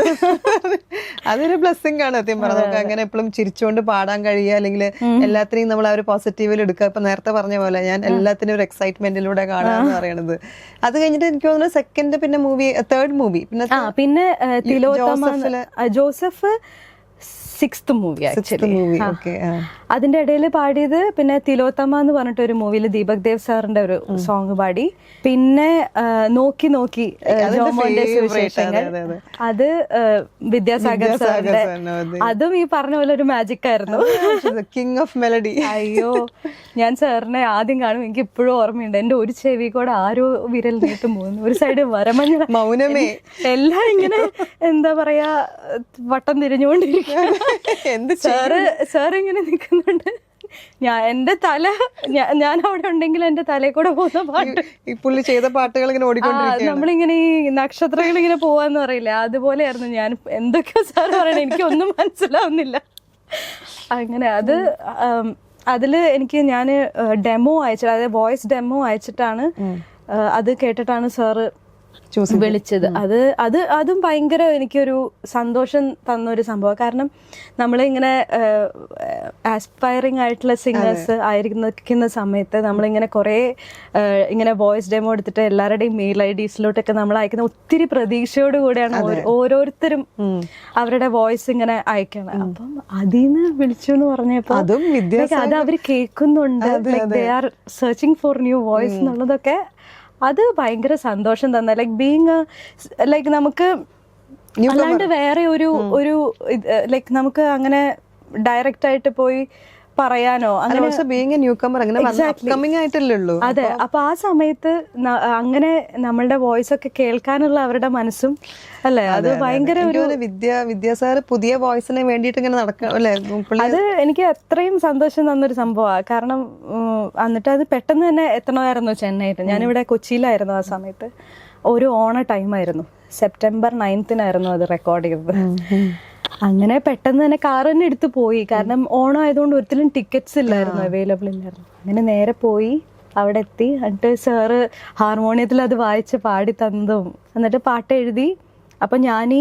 A: അതൊരു ബ്ലെസ്സിംഗ് ആണ് സത്യം പറഞ്ഞത്. നമുക്ക് അങ്ങനെ എപ്പോഴും ചിരിച്ചുകൊണ്ട് പാടാൻ കഴിയുക, അല്ലെങ്കിൽ എല്ലാത്തിനെയും നമ്മൾ ആ ഒരു പോസിറ്റീവിൽ എടുക്കുക. ഇപ്പൊ നേരത്തെ പറഞ്ഞ പോലെ ഞാൻ എല്ലാത്തിനും ഒരു എക്സൈറ്റ്മെന്റിലൂടെ കാണാന്ന് പറയണത്. അത് കഴിഞ്ഞിട്ട് എനിക്ക് തോന്നുന്നു സെക്കൻഡ്, പിന്നെ തേർഡ് മൂവി,
B: പിന്നെ ജോസഫ് 6th മൂവി ആക്ച്വലി. അതിന്റെ ഇടയിൽ പാടിയത് പിന്നെ തിലോത്തമ എന്ന് പറഞ്ഞിട്ട് ഒരു മൂവിയിൽ ദീപക് ദേവ് സാറിന്റെ ഒരു സോങ് പാടി. പിന്നെ നോക്കി നോക്കി ജോമോന്റെ സുവിശേഷങ്ങൾ, അത് വിദ്യാസാഗർ സാറിന്റെ. അതും ഈ പറഞ്ഞ പോലെ ഒരു മാജിക് ആയിരുന്നു.
A: King of melody.
B: അയ്യോ, ഞാൻ സാറിനെ ആദ്യം കാണും, എനിക്ക് ഇപ്പോഴും ഓർമ്മയുണ്ട്. എന്റെ ഒരു ചെവി കൂടെ ആരോ വിരൽ നീട്ടും പോകുന്നു, ഒരു സൈഡ് വരമഞ്ഞ,
A: മൗനമേ,
B: എല്ലാം ഇങ്ങനെ എന്താ പറയാ വട്ടം തിരിഞ്ഞുകൊണ്ടിരിക്കുക. സാറ് ഇങ്ങനെ നിൽക്കുന്നുണ്ട്. എന്റെ തല, ഞാൻ അവിടെ ഉണ്ടെങ്കിൽ എന്റെ തലയിൽ കൂടെ പോകുന്ന പാട്ട്,
A: ഈ പുള്ളി ചെയ്ത പാട്ടുകൾ ഇങ്ങനെ ഓടിക്കൊണ്ടിരിക്കുകയാണ്.
B: നമ്മളിങ്ങനെ ഈ നക്ഷത്രങ്ങൾ ഇങ്ങനെ പോവാന്ന് പറയില്ല, അതുപോലെയായിരുന്നു ഞാൻ. എന്തൊക്കെയോ സാറ് പറയണേ, എനിക്കൊന്നും മനസ്സിലാവുന്നില്ല. അങ്ങനെ അതില് ഞാൻ ഡെമോ അയച്ചിട്ട്, അതായത് വോയിസ് ഡെമോ അയച്ചിട്ടാണ് അത് കേട്ടിട്ടാണ് സാറ് വിളിച്ചത്. അതും ഭയങ്കര എനിക്കൊരു സന്തോഷം തന്നൊരു സംഭവം. കാരണം നമ്മളിങ്ങനെ ആസ്പയറിംഗ് ആയിട്ടുള്ള സിംഗേഴ്സ് ആയിരിക്കുന്ന സമയത്ത് നമ്മളിങ്ങനെ കുറേ ഇങ്ങനെ വോയിസ് ഡെമോ എടുത്തിട്ട് എല്ലാവരുടെയും മെയിൽ IDsലോട്ടൊക്കെ നമ്മൾ അയക്കുന്ന ഒത്തിരി പ്രതീക്ഷയോട് കൂടെയാണ് ഓരോരുത്തരും അവരുടെ വോയിസ് ഇങ്ങനെ അയക്കണം. അപ്പം അതിന്ന് വിളിച്ചു എന്ന് പറഞ്ഞപ്പോ അത് അവര് കേൾക്കുന്നുണ്ട്, they are searching for new voice എന്നുള്ളതൊക്കെ അത് ഭയങ്കര സന്തോഷം തന്നെ. ലൈക്ക് നമുക്ക് അല്ലാണ്ട് വേറെ ഒരു ലൈക്ക് നമുക്ക് അങ്ങനെ ഡയറക്റ്റ് ആയിട്ട് പോയി പറയാനോ അങ്ങനെ. അതെ, അപ്പൊ ആ സമയത്ത് അങ്ങനെ നമ്മളുടെ വോയിസ് ഒക്കെ കേൾക്കാനുള്ള അവരുടെ മനസ്സും അല്ലെ, അത് ഭയങ്കര ഒരു
A: വിദ്യാസാറ് പുതിയ വോയിസിന് വേണ്ടിയിട്ട് ഇങ്ങനെ നടക്കാം അല്ലെ.
B: അത് എനിക്ക് അത്രയും സന്തോഷം തന്നൊരു സംഭവമാണ്. കാരണം എന്നിട്ട് അത് പെട്ടെന്ന് തന്നെ എത്തണമായിരുന്നു ചെന്നൈയിൽ. ഞാനിവിടെ കൊച്ചിയിലായിരുന്നു ആ സമയത്ത്. ഒരു ഓണ ടൈമായിരുന്നു, സെപ്റ്റംബർ 9th അത് റെക്കോർഡ് ചെയ്തത്. അങ്ങനെ പെട്ടെന്ന് തന്നെ കാർ തന്നെ എടുത്ത് പോയി. കാരണം ഓണം ആയതുകൊണ്ട് ഒരിക്കലും ടിക്കറ്റ്സ് ഇല്ലായിരുന്നു, അവൈലബിൾ ഇല്ലായിരുന്നു. അങ്ങനെ നേരെ പോയി അവിടെ എത്തി. എന്നിട്ട് സാറ് ഹാർമോണിയത്തിൽ അത് വായിച്ച് പാടി തന്നതും, എന്നിട്ട് പാട്ട് എഴുതി. അപ്പൊ ഞാനീ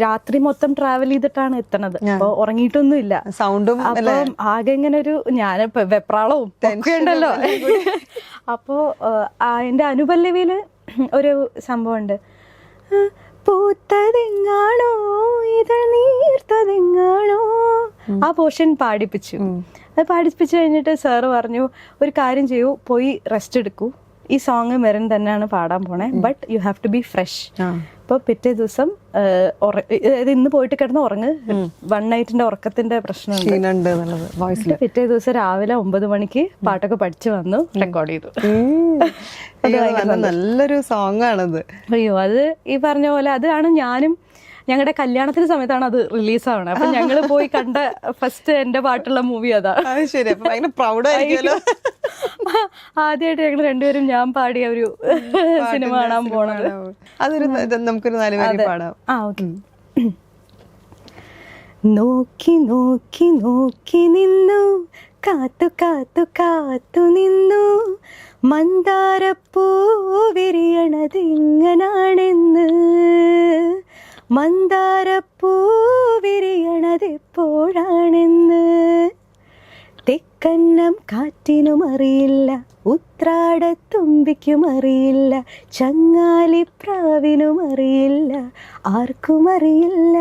B: രാത്രി മൊത്തം ട്രാവൽ ചെയ്തിട്ടാണ് എത്തണത്. അപ്പൊ ഉറങ്ങിയിട്ടൊന്നും ഇല്ല.
A: സൗണ്ടും
B: അപ്പം ആകെ ഇങ്ങനെ ഒരു ഞാനിപ്പോ വെപ്രാളവും ഒക്കെ ഉണ്ടല്ലോ. അപ്പോ എന്റെ അനുപല്ലവിയില് ഒരു സംഭവമുണ്ട്, പൂത്തതെങ്ങാണോ ഇതൾ നീർത്തതെങ്ങാണോ, ആ പോർഷൻ പാടിപ്പിച്ചു. അത് പാടിപ്പിച്ചു കഴിഞ്ഞിട്ട് സാറ് പറഞ്ഞു, ഒരു കാര്യം ചെയ്യൂ, പോയി റെസ്റ്റ് എടുക്കൂ, ഈ സോങ് മെറിൻ തന്നെയാണ് പാടാൻ പോണേ, but you have to be fresh. അപ്പോൾ പിറ്റേ ദിവസം ഇന്ന് പോയിട്ട് കിടന്ന് ഉറങ്ങ്, 1 നൈറ്റിന്റെ ഉറക്കത്തിന്റെ പ്രശ്നമുണ്ട്. പിറ്റേ ദിവസം രാവിലെ 9 മണിക്ക് പാട്ടൊക്കെ പഠിച്ചു വന്നു, റെക്കോർഡ് ചെയ്തു.
A: നല്ലൊരു സോങ് ആണത്.
B: അയ്യോ, അത് ഈ പറഞ്ഞ പോലെ അതാണ് ഞാനും ഞങ്ങളുടെ കല്യാണത്തിന്റെ സമയത്താണ് അത് റിലീസ് ആവണത്. അപ്പൊ ഞങ്ങള് പോയി കണ്ട ഫസ്റ്റ് എന്റെ പാട്ടുള്ള മൂവി അതാ.
A: ശരി, അപ്പൊ ഭയങ്കര പ്രൗഡ് ആയിരിക്കുമല്ലോ.
B: ആദ്യമായിട്ട് ഞങ്ങൾ രണ്ടുപേരും ഞാൻ പാടിയ ഒരു സിനിമ കാണാൻ പോണത്.
A: അതൊരു നമുക്കൊരു 4 വരി പാടാം.
B: ഓക്കെ. നോക്കി നോക്കി നോക്കി നിന്നു, കാത്തു കാത്തു കാത്തു നിന്നു, മന്ദാരപ്പൂ വിരിയണതിങ്ങനാണെന്ന്, മന്ദാരപ്പൂ വിരിയണതെപ്പോഴാണെന്ന്, തെക്കന്നം കാറ്റിനും അറിയില്ല, ഉത്രാടത്തുമ്പിക്കും അറിയില്ല, ചങ്ങാലിപ്രാവിനും അറിയില്ല, ആർക്കും അറിയില്ല.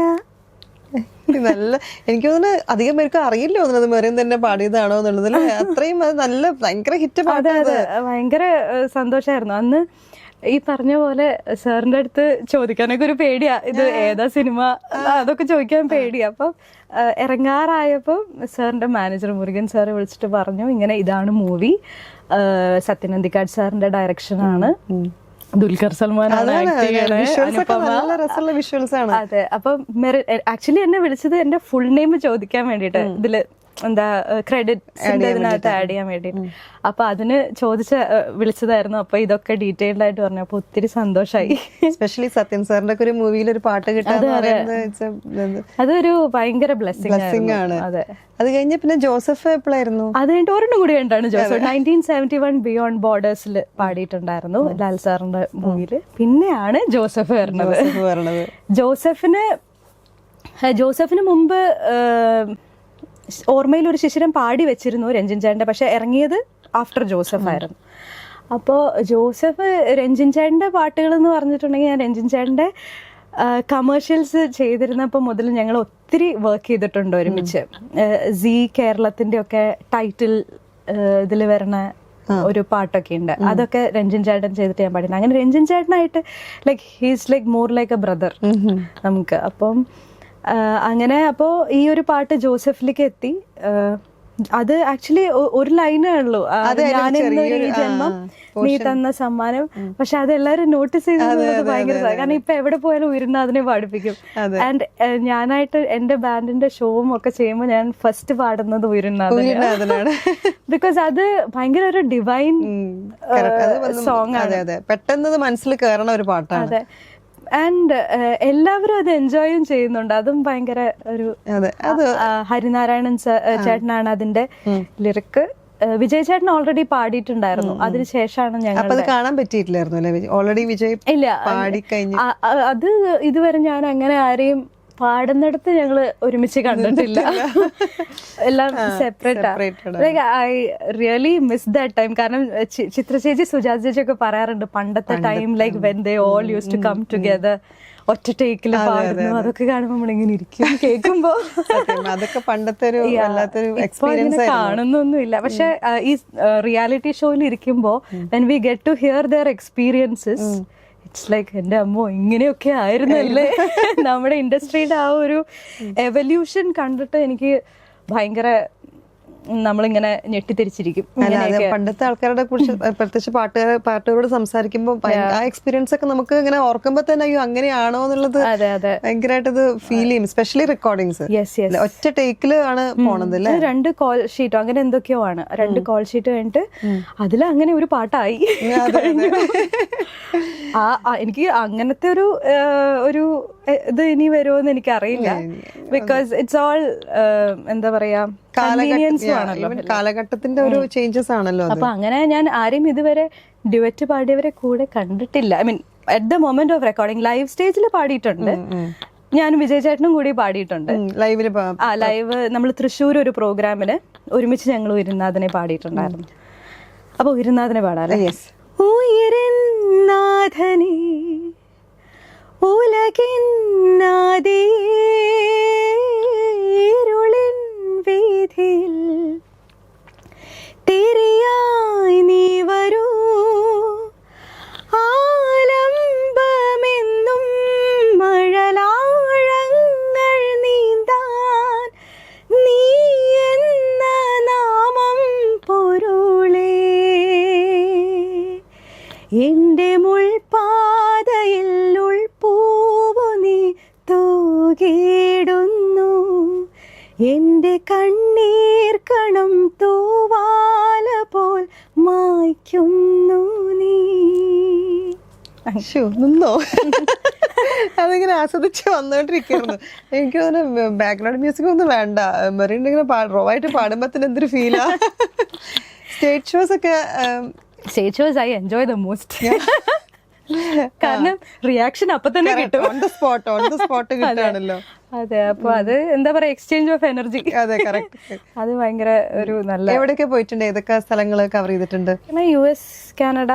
A: നല്ല, എനിക്ക് തോന്നുന്നു അധികം പേർക്ക് അറിയില്ല തോന്നുന്നത് മെറിൻ തന്നെ പാടിയതാണോ എന്നുള്ളത്. അത്രയും നല്ല ഭയങ്കര ഹിറ്റ് പാട്ട്.
B: ഭയങ്കര സന്തോഷമായിരുന്നു അന്ന്. ഈ പറഞ്ഞ പോലെ സാറിന്റെ അടുത്ത് ചോദിക്കാനൊക്കെ ഒരു പേടിയാ, ഇത് ഏതാ സിനിമ അതൊക്കെ ചോദിക്കാൻ പേടിയാ. അപ്പം ഇറങ്ങാറായപ്പോൾ സാറിന്റെ മാനേജർ മുരുകൻ സാറ് വിളിച്ചിട്ട് പറഞ്ഞു, ഇങ്ങനെ ഇതാണ് മൂവി, സത്യൻ അന്തിക്കാട് സാറിന്റെ ഡയറക്ഷനാണ്, ദുൽഖർ സൽമാനാണ് ആക്ട് ചെയ്യണേ. അതെ, അപ്പം ആക്ച്വലി എന്നെ വിളിച്ചത് എന്റെ ഫുൾ നെയിം ചോദിക്കാൻ വേണ്ടിട്ട്, ഇതില് എന്താ ക്രെഡിറ്റ്സിന്റെ ഇതിനകത്ത് ആഡ് ചെയ്യാൻ വേണ്ടിട്ട്. അപ്പൊ അതിന് വിളിച്ചതായിരുന്നു. അപ്പൊ ഇതൊക്കെ ഡീറ്റെയിൽഡ് ആയിട്ട് പറഞ്ഞു. അപ്പൊ ഒത്തിരി സന്തോഷമായി.
A: എസ്പെഷ്യലി സത്യൻ സാറിന്റെ ഒരു മൂവിയിൽ ഒരു പാട്ട് കിട്ടാന്ന്
B: അതൊരു ഭയങ്കര ബ്ലെസ്സിംഗ് ആണ്. അതെ.
A: അത് കഴിഞ്ഞ പിന്നെ ജോസഫ് എപ്പോഴായിരുന്നു?
B: അത് കഴിഞ്ഞിട്ട് ഒരെണ്ണം കൂടി കണ്ടാണ് ജോസഫ്. 1971 ബിയോണ്ട് ബോർഡേഴ്സിൽ പാടിയിട്ടുണ്ടായിരുന്നു ലാൽ സാറിന്റെ മൂവിയില്. പിന്നെയാണ് ജോസഫ് വരുന്നത്. ജോസഫിന് മുമ്പ് ഓർമ്മയിൽ ഒരു ശിശിരം പാടി വെച്ചിരുന്നു രഞ്ജിൻ ചേട്ടൻ്റെ, പക്ഷെ ഇറങ്ങിയത് ആഫ്റ്റർ ജോസഫ് ആയിരുന്നു. അപ്പോൾ ജോസഫ് രഞ്ജിൻ ചേട്ടൻ്റെ പാട്ടുകൾ എന്ന് പറഞ്ഞിട്ടുണ്ടെങ്കിൽ, ഞാൻ രഞ്ജിൻ ചേട്ടൻ്റെ കമേഴ്ഷ്യൽസ് ചെയ്തിരുന്നപ്പോൾ മുതൽ ഞങ്ങൾ ഒത്തിരി വർക്ക് ചെയ്തിട്ടുണ്ട് ഒരുമിച്ച്. സീ കേരളത്തിൻ്റെ ഒക്കെ ടൈറ്റിൽ ഇതിൽ വരണ ഒരു പാട്ടൊക്കെ ഉണ്ട്, അതൊക്കെ രഞ്ജിൻ ചേട്ടൻ ചെയ്തിട്ട് ഞാൻ പാടിയിട്ടുണ്ട്. അങ്ങനെ രഞ്ജിൻ ചേട്ടനായിട്ട് he's more like a brother നമുക്ക്. അപ്പം അങ്ങനെ അപ്പോൾ ഈ ഒരു പാട്ട് ജോസഫിലേക്ക് എത്തി. അത് ആക്ച്വലി ഒരു ലൈനേ ഉള്ളൂ, ഞാനെന്നൊരു ഈ ജന്മം നീ തന്ന സമ്മാനം. പക്ഷെ അത് എല്ലാവരും നോട്ടീസ് ചെയ്തത് ഭയങ്കര, കാരണം ഇപ്പൊ എവിടെ പോയാലും ഉയരുന്നതിനെ പാടിപ്പിക്കും. ആൻഡ് ഞാനായിട്ട് എന്റെ ബാൻഡിന്റെ ഷോവും ഒക്കെ ചെയ്യുമ്പോൾ ഞാൻ ഫസ്റ്റ് പാടുന്നത് ഉയരുന്നതിനാണ്. ബിക്കോസ് അത് ഭയങ്കര ഒരു ഡിവൈൻ സോങ് ആണ്,
A: പെട്ടെന്ന് മനസ്സിൽ കയറണ ഒരു പാട്ടാണ്.
B: അതെ. ആൻഡ് എല്ലാവരും അത് എൻജോയും ചെയ്യുന്നുണ്ട്. അതും ഭയങ്കര ഒരു ഹരിനാരായണൻ ചേട്ടനാണ് അതിന്റെ ലിറിക്ക്. വിജയ് ചേട്ടൻ ഓൾറെഡി പാടിയിട്ടുണ്ടായിരുന്നു. അതിനുശേഷമാണ് ഞങ്ങൾ
A: കാണാൻ പറ്റിയിട്ടില്ലായിരുന്നു. ഓൾറെഡി വിജയ് ഇല്ല പാടി കഴിഞ്ഞു.
B: അത് ഇതുവരെ ഞാൻ അങ്ങനെ ആരെയും പാടുന്നിടത്ത് ഞങ്ങള് ഒരുമിച്ച് കണ്ടിട്ടില്ല. എല്ലാം separate. I really miss that time. കാരണം ചിത്ര ചേച്ചി, സുജാത ചേച്ചി ഒക്കെ പറയാറുണ്ട് പണ്ടത്തെ time, when they all use to come together, ഒറ്റ ടേക്കില് പാടുന്നു. അതൊക്കെ കാണുമ്പോൾ നമ്മളിങ്ങനെ ഇരിക്കും കേൾക്കുമ്പോ.
A: അതൊക്കെ പണ്ടത്തെ ഒരു എക്സ്പീരിയൻസ്
B: കാണുന്നൊന്നുമില്ല. പക്ഷെ ഈ റിയാലിറ്റി ഷോയിൽ ഇരിക്കുമ്പോ when we get to hear their experiences, it's like എന്റെ അമ്മോ ഇങ്ങനെയൊക്കെ ആയിരുന്നല്ലേ. നമ്മുടെ ഇൻഡസ്ട്രിയുടെ ആ ഒരു എവല്യൂഷൻ കണ്ടിട്ട് എനിക്ക് ഭയങ്കര, നമ്മളിങ്ങനെ ഞെട്ടിത്തിരിച്ചിരിക്കും.
A: പണ്ടത്തെ ആൾക്കാരുടെ കുറിച്ച് പ്രത്യേകിച്ച് പാട്ടുകാരോട് സംസാരിക്കുമ്പോൾ ആ എക്സ്പീരിയൻസ് ഒക്കെ നമുക്ക് ഇങ്ങനെ ഓർക്കുമ്പോ തന്നെ അയ്യോ അങ്ങനെയാണോ എന്നുള്ളത് ഭയങ്കരമായിട്ട് ഇത് ഫീൽ ചെയ്യും. സ്പെഷ്യലി റെക്കോർഡിങ്സ് ഒറ്റ ടേക്കില് ആണ് പോണത് അല്ലേ? 2
B: കോൾ ഷീറ്റോ അങ്ങനെ എന്തൊക്കെയോ ആണ്. 2 കോൾ ഷീറ്റ് കഴിഞ്ഞിട്ട് അതിൽ അങ്ങനെ ഒരു പാട്ടായി. എനിക്ക് അങ്ങനത്തെ ഒരു ഇത് ഇനി വരുമോന്ന് എനിക്കറിയില്ല. ബിക്കോസ് ഇറ്റ്സ് ഓൾ എന്താ പറയാ,
A: കാലഘട്ടത്തിന്റെ ഒരു ചേഞ്ചസ് ആണല്ലോ.
B: അപ്പൊ അങ്ങനെ ഞാൻ ആരെയും ഇതുവരെ ഡ്യുവറ്റ് പാടിയവരെ കൂടെ കണ്ടിട്ടില്ല. I mean at the moment of recording live സ്റ്റേജിൽ പാടിയിട്ടുണ്ട്. ഞാൻ വിജയ് ചേട്ടനും കൂടി പാടിയിട്ടുണ്ട് ലൈവ്. നമ്മൾ തൃശ്ശൂർ ഒരു പ്രോഗ്രാമിന് ഒരുമിച്ച് ഞങ്ങൾ ഉയരുന്നാഥനെ പാടിയിട്ടുണ്ടായിരുന്നു. അപ്പൊ ഉയരുന്നാഥനെ പാടാല്ലേ? ഉയരുന്നാഥനെ ഉലകിന്നാതീരുളിൻ വീഥിയിൽ തിരിയായി നീ വരൂ, ആലംബമെന്നും എന്റെ കണ്ണീർ കണം തൂവാല പോൽ മായ്ക്കുന്നു നീ.
A: നിന്നോ? അതിങ്ങനെ ആസ്വദിച്ച് വന്നോണ്ടിരിക്കുന്നു. എനിക്ക് തോന്നുന്നു ബാക്ക്ഗ്രൗണ്ട് മ്യൂസിക് ഒന്നും വേണ്ട, മെറീൻ ഇങ്ങനെ റോ ആയിട്ട് പാടുമ്പോ തന്നെ എന്തൊരു ഫീലാ. സ്റ്റേജ് ഷോസ് ഒക്കെ
B: stage shows I enjoy the most. കാരണം റിയാക്ഷൻ അപ്പൊ തന്നെ കിട്ടും,
A: ഓൺ ദ സ്പോട്ട് കിട്ടുകയാണല്ലോ.
B: അതെ, അപ്പൊ അത് എന്താ പറയാ, എക്സ്ചേഞ്ച് ഓഫ് എനർജി.
A: അതെ, കറക്റ്റ്.
B: അത് ഭയങ്കര ഒരു നല്ല.
A: എവിടെയൊക്കെ പോയിട്ടുണ്ട്? ഏതൊക്കെ സ്ഥലങ്ങൾ കവർ ചെയ്തിട്ടുണ്ട്?
B: US, Canada,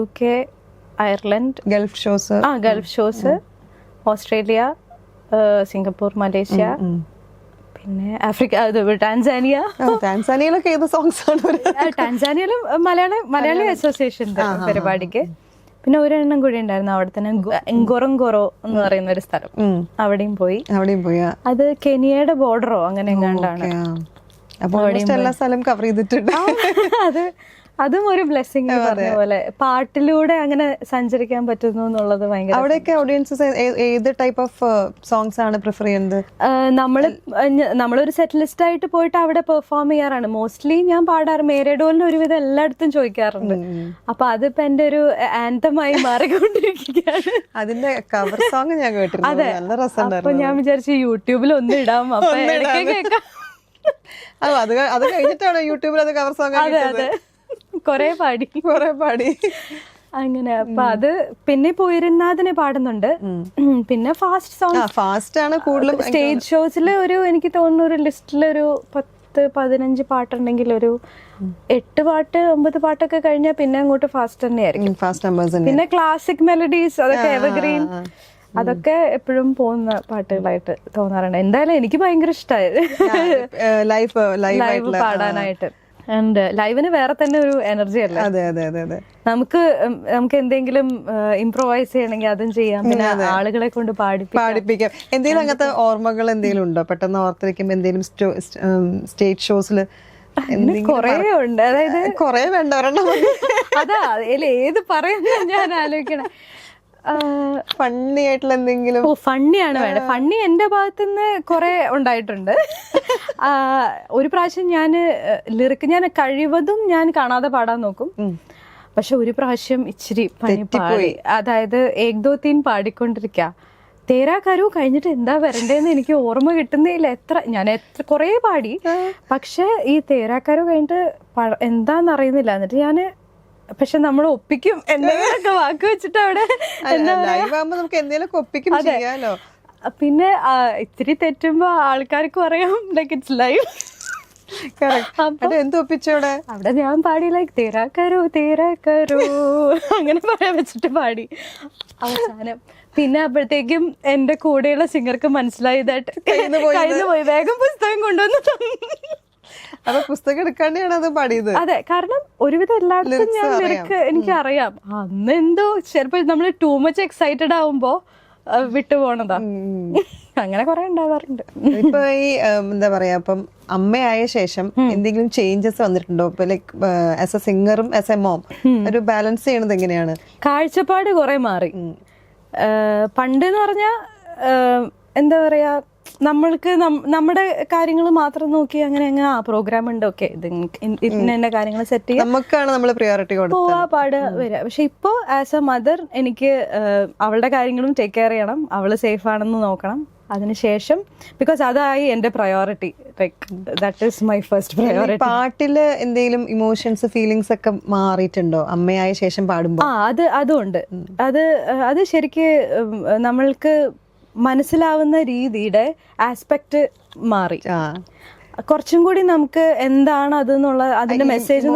B: UK, Ireland,
A: Gulf shows.
B: Gulf shows, Australia, Singapore, Malaysia, പിന്നെ ആഫ്രിക്ക, ടാൻസാനിയ.
A: ടാൻസാനിയയിലൊക്കെ ഏത് സോങ്സ് ആണ്?
B: ടാൻസാനിയയിലും മലയാളി അസോസിയേഷന്റെ പരിപാടിക്ക്. പിന്നെ ഒരെണ്ണം കൂടി ഉണ്ടായിരുന്നു അവിടെ തന്നെ, എങ്കോറങ്കോറോ എന്ന് പറയുന്ന ഒരു സ്ഥലം, അവിടെയും പോയി. അത് കെനിയയുടെ ബോർഡറോ അങ്ങനെ എങ്ങാണ്ടാണ്.
A: അപ്പൊ എല്ലാ സ്ഥലം കവർ ചെയ്തിട്ടുണ്ട്.
B: അതും ഒരു ബ്ലെസ്സിങ് പറഞ്ഞ പോലെ. പാട്ടിലൂടെ അങ്ങനെ സഞ്ചരിക്കാൻ പറ്റുന്നു എന്നുള്ളത് ഭയങ്കര.
A: അവിടെയൊക്കെ ഓഡിയൻസസ് ഏത് ടൈപ്പ് ഓഫ് സോങ്സ് ആണ് പ്രിഫർ ചെയ്യുന്നത്?
B: നമ്മളൊരു സെറ്റ് ലിസ്റ്റ് ആയിട്ട് പോയിട്ട് അവിടെ പെർഫോം ചെയ്യാറാണ് മോസ്റ്റ്ലി ഞാൻ പാടാറ്. മേരഡോലിന് ഒരുവിധം എല്ലായിടത്തും ചോദിക്കാറുണ്ട്. അപ്പൊ അതിപ്പോ എന്റെ ഒരു ആന്തമായി മാറിക്കൊണ്ടിരിക്കുകയാണ്.
A: അതിന്റെ കവർ സോങ് ഞാൻ കേട്ടിരുന്നു.
B: അതെ, അപ്പൊ ഞാൻ വിചാരിച്ചു യൂട്യൂബിൽ ഒന്ന് ഇടാം, അപ്പൊ കേൾക്കാം.
A: അത് കഴിഞ്ഞിട്ടാണ് യൂട്യൂബിൽ അത് കവർ സോങ്.
B: അതെ, കൊറേ പാടി അങ്ങനെ. അപ്പൊ അത് പിന്നെ പോയിരുന്നാതിനെ പാടുന്നുണ്ട്. പിന്നെ ഫാസ്റ്റ് സോങ്,
A: ഫാസ്റ്റ് ആണ് കൂടുതലും.
B: സ്റ്റേജ് ഷോസിൽ ഒരു എനിക്ക് തോന്നുന്നു ഒരു ലിസ്റ്റിലൊരു 10-15 പാട്ടുണ്ടെങ്കിൽ ഒരു 8 പാട്ട് 9 പാട്ടൊക്കെ കഴിഞ്ഞാൽ പിന്നെ അങ്ങോട്ട് ഫാസ്റ്റ് തന്നെയായിരിക്കും.
A: Fast numbers.
B: പിന്നെ ക്ലാസിക് മെലഡീസ്, അതൊക്കെ എവർഗ്രീൻ, അതൊക്കെ എപ്പോഴും പോകുന്ന പാട്ടുകളായിട്ട് തോന്നാറുണ്ട്. എന്തായാലും എനിക്ക് ഭയങ്കര ഇഷ്ടമായത് ലൈവ് പാടാനായിട്ട്. ആൻഡ് ലൈവിന് വേറെ തന്നെ ഒരു എനർജി അല്ലേ. നമുക്ക് എന്തെങ്കിലും ഇംപ്രൊവൈസ് ചെയ്യണമെങ്കിൽ അതും ചെയ്യാം, പിന്നെ ആളുകളെ കൊണ്ട് പാടിപ്പിക്കാം.
A: എന്തെങ്കിലും അങ്ങനത്തെ ഓർമ്മകൾ എന്തെങ്കിലും ഉണ്ടോ പെട്ടെന്ന് ഓർത്തിരിക്കുമ്പോ? എന്തെങ്കിലും സ്റ്റേജ് ഷോസില്
B: കൊറേ ഉണ്ട്. അതായത്
A: കൊറേ വേണ്ട, ഒരെണ്ണം.
B: അതാ ഏത് പറയുന്ന ഞാൻ ആലോചിക്കണം.
A: ഫണ്ണി ആയിട്ടുള്ള എന്തെങ്കിലും?
B: ഫണ്ണിയാണ് വേണ്ടത്. ഫണ്ണി എന്റെ ഭാഗത്തുനിന്ന് കുറെ ഉണ്ടായിട്ടുണ്ട്. ഒരു പ്രാവശ്യം ഞാൻ കഴിവതും ഞാൻ കാണാതെ പാടാൻ നോക്കും. പക്ഷെ ഒരു പ്രാവശ്യം ഇച്ചിരി പണി പാടി. അതായത് ഏക് ദോ തീൻ പാടിക്കൊണ്ടിരിക്ക, തേരാ കരു കഴിഞ്ഞിട്ട് എന്താ വരണ്ടേന്ന് എനിക്ക് ഓർമ്മ കിട്ടുന്നില്ല. ഞാൻ കൊറേ പാടി, പക്ഷെ ഈ തേരാ കരു കഴിഞ്ഞിട്ട് എന്താന്ന് എന്നിട്ട് ഞാന് പക്ഷെ നമ്മൾ ഒപ്പിക്കും എന്തെങ്കിലുമൊക്കെ വാക്ക് വെച്ചിട്ട് അവിടെ. പിന്നെ ഇത്തിരി തെറ്റുമ്പോ ആൾക്കാർക്കും അറിയാം ലൈക്ക് ഇറ്റ്സ് ലൈവ്. അവിടെ ഞാൻ പാടി ലൈക്ക് തേരാ കരോ അങ്ങനെ പറയാൻ വെച്ചിട്ട് പാടി അവസാനം. പിന്നെ അപ്പോഴത്തേക്കും എന്റെ കൂടെയുള്ള സിംഗർക്ക് മനസ്സിലായി കയ്യിന്ന് പോയി, വേഗം പുസ്തകം കൊണ്ടുവന്നു.
A: അപ്പൊ പുസ്തകം എടുക്കാണ്ടാണ് അത് പാടിയത്.
B: അതെ, കാരണം ഒരുവിധം എല്ലായിടത്തും ഞാൻ ലിറിക്ക് എനിക്ക് അറിയാം. അന്ന് എന്തോ ചിലപ്പോ നമ്മള് ടൂ മച്ച് എക്സൈറ്റഡ് ആവുമ്പോ വിട്ടുപോണതാ. അങ്ങനെ കുറെ ഉണ്ടാവാറുണ്ട്.
A: ഇപ്പൊ ഈ എന്താ പറയാ, ഇപ്പം അമ്മയായ ശേഷം എന്തെങ്കിലും ചേഞ്ചസ് വന്നിട്ടുണ്ടോ? ഇപ്പൊ ലൈക്ക് ആസ് എ സിംഗറും ആസ് എ മോം ഒരു ബാലൻസ് ചെയ്യണത് എങ്ങനെയാണ്?
B: കാഴ്ചപ്പാട് കുറെ മാറി. പണ്ട് എന്ന് പറഞ്ഞാ എന്താ പറയാ, നമ്മൾക്ക് നമ്മുടെ കാര്യങ്ങൾ മാത്രം നോക്കി അങ്ങനെ പ്രോഗ്രാം ഉണ്ട്, ഓക്കെ ഇന്ന കാര്യങ്ങൾ സെറ്റ് ചെയ്യാം,
A: നമുക്കാണ് നമ്മൾ പ്രയോറിറ്റി
B: പോവാ പാടുക വരിക. പക്ഷെ ഇപ്പോ ആസ് എ മദർ എനിക്ക് അവളുടെ കാര്യങ്ങളും ടേക്ക് കെയർ ചെയ്യണം, അവള് സേഫ് ആണെന്ന് നോക്കണം. അതിനുശേഷം ബിക്കോസ് അതായി എന്റെ priority, like that is my first priority.
A: പാട്ടില് എന്തെങ്കിലും ഇമോഷൻസ് ഫീലിങ്സ് ഒക്കെ മാറിയിട്ടുണ്ടോ അമ്മയായ ശേഷം പാടുമ്പോ?
B: അതുണ്ട്. അത് ശരിക്ക് നമ്മൾക്ക് മനസ്സിലാവുന്ന രീതിയുടെ ആസ്പെക്ട് മാറി. കുറച്ചും കൂടി നമുക്ക് എന്താണ് അതെന്നുള്ള അതിന്റെ മെസ്സേജ്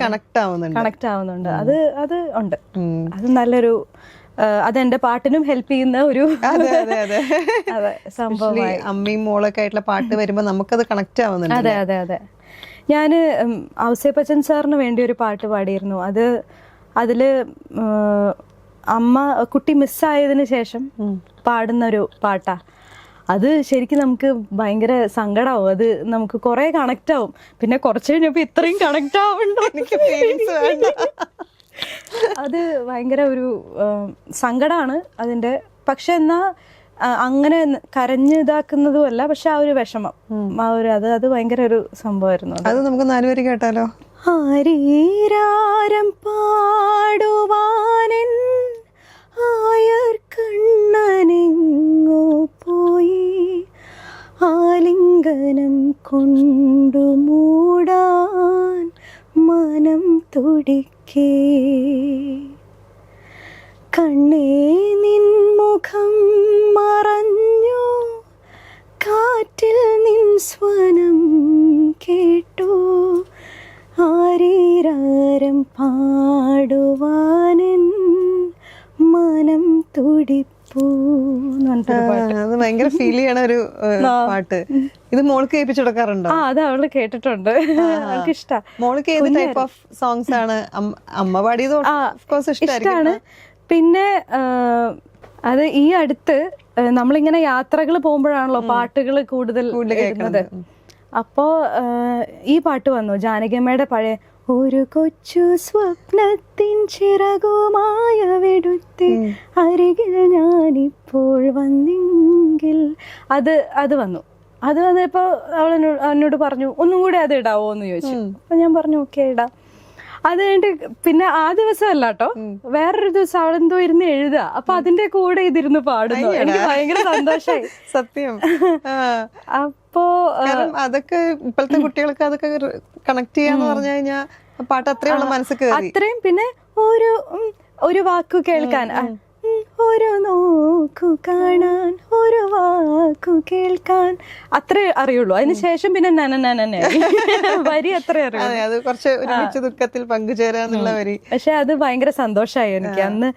A: കണക്ട്
B: ആവുന്നുണ്ട്. അത് ഉണ്ട്. അത് നല്ലൊരു, അതെന്റെ പാട്ടിനും ഹെൽപ്പ് ചെയ്യുന്ന ഒരു സംഭവമായി.
A: അമ്മയും മോളൊക്കെ ആയിട്ടുള്ള പാട്ട് വരുമ്പോ നമുക്കത് കണക്ട് ആവുന്നുണ്ട്.
B: അതെ. ഞാന് ഔസേപ്പച്ചൻ സാറിന് വേണ്ടി ഒരു പാട്ട് പാടിയിരുന്നു. അതില് കുട്ടി മിസ്സായതിനു ശേഷം പാടുന്ന ഒരു പാട്ടാ. അത് ശരിക്കും നമുക്ക് ഭയങ്കര സങ്കടാവും. അത് നമുക്ക് കുറെ കണക്ട് ആവും. പിന്നെ കുറച്ച് കഴിഞ്ഞപ്പോ ഇത്രയും കണക്ട് ആവുന്നുണ്ടോ എനിക്ക് അത് ഭയങ്കര ഒരു സങ്കടമാണ് അതിന്റെ. പക്ഷെ എന്നാ അങ്ങനെ കരഞ്ഞ് ഇതാക്കുന്നതും അല്ല, പക്ഷെ ആ ഒരു വിഷമം, ആ ഒരു അത് ഭയങ്കര ഒരു സംഭവമായിരുന്നു.
A: അത് നമുക്ക് 4 വരി കേട്ടാലോ?
B: ആരീരാരം പാടുവാനൻ ആയർ കണ്ണനെങ്ങോ പോയി, ആലിംഗനം കൊണ്ടു മൂടാൻ മനം തുടിക്കേ, കണ്ണേ നിൻ മുഖം മറഞ്ഞു, കാറ്റിൽ നിൻ സ്വനം കേട്ടു, ആരീരാരം പാടുവാനൻ മനം തുടിപ്പൂ.
A: അത് ഭയങ്കര ഫീൽ ചെയ്യണ ഒരു പാട്ട്. ഇത് മോൾക്ക് കേൾപ്പിച്ചു കൊടുക്കാറുണ്ടോ?
B: അത് അവള് കേട്ടിട്ടുണ്ട്, അവൾക്ക് ഇഷ്ടാ.
A: മോൾക്ക് ഏത് ടൈപ്പ് ഓഫ് സോങ്സ് ആണ്? അമ്മ പാടിയത്
B: ഇഷ്ടാണ്. പിന്നെ അത് ഈ അടുത്ത് നമ്മളിങ്ങനെ യാത്രകൾ പോകുമ്പോഴാണല്ലോ പാട്ടുകൾ കൂടുതൽ കേൾക്കുന്നത്. അപ്പോ ഈ പാട്ട് വന്നു, ജാനകിയമ്മയുടെ പഴയ ഒരു കൊച്ചു സ്വപ്നത്തിൻ ചിറകുമായ വെടുത്തി അരികിൽ ഞാനിപ്പോൾ വന്നെങ്കിൽ, അത് വന്നു. അത് വന്നപ്പോ അവനോട് പറഞ്ഞു ഒന്നും കൂടെ അത് ഇടാവോ എന്ന് ചോദിച്ചു. അപ്പൊ ഞാൻ പറഞ്ഞു ഓക്കെ ഇടാം. അത് കഴിഞ്ഞിട്ട് പിന്നെ ആ ദിവസമല്ല കേട്ടോ, വേറൊരു ദിവസം അവളെന്തോ ഇരുന്ന് എഴുതുക, അപ്പൊ അതിന്റെ കൂടെ ഇതിരുന്ന് പാടുന്നു. എനിക്ക് ഭയങ്കര സന്തോഷായി
A: സത്യം.
B: അപ്പോ
A: അതൊക്കെ ഇപ്പോഴത്തെ കുട്ടികൾക്ക് അതൊക്കെ കണക്ട് ചെയ്യാന്ന് പറഞ്ഞു കഴിഞ്ഞാൽ പാട്ട് അത്രയുള്ള മനസ്സിൽ
B: അത്രയും. പിന്നെ ഒരു വാക്കു കേൾക്കാൻ, ഒരു നോക്കു കാണാൻ, ഒരു വാക്കു കേൾക്കാൻ, അത്രേ അറിയുള്ളൂ. അതിനുശേഷം പിന്നെ വരി അത്രേ അറിയുള്ളൂ.
A: അത് കുറച്ച് ഒരുമിച്ച് ദുഃഖത്തിൽ പങ്കുചേരാന്നുള്ള വരി.
B: പക്ഷെ അത് ഭയങ്കര സന്തോഷമായി എനിക്ക് അന്ന്.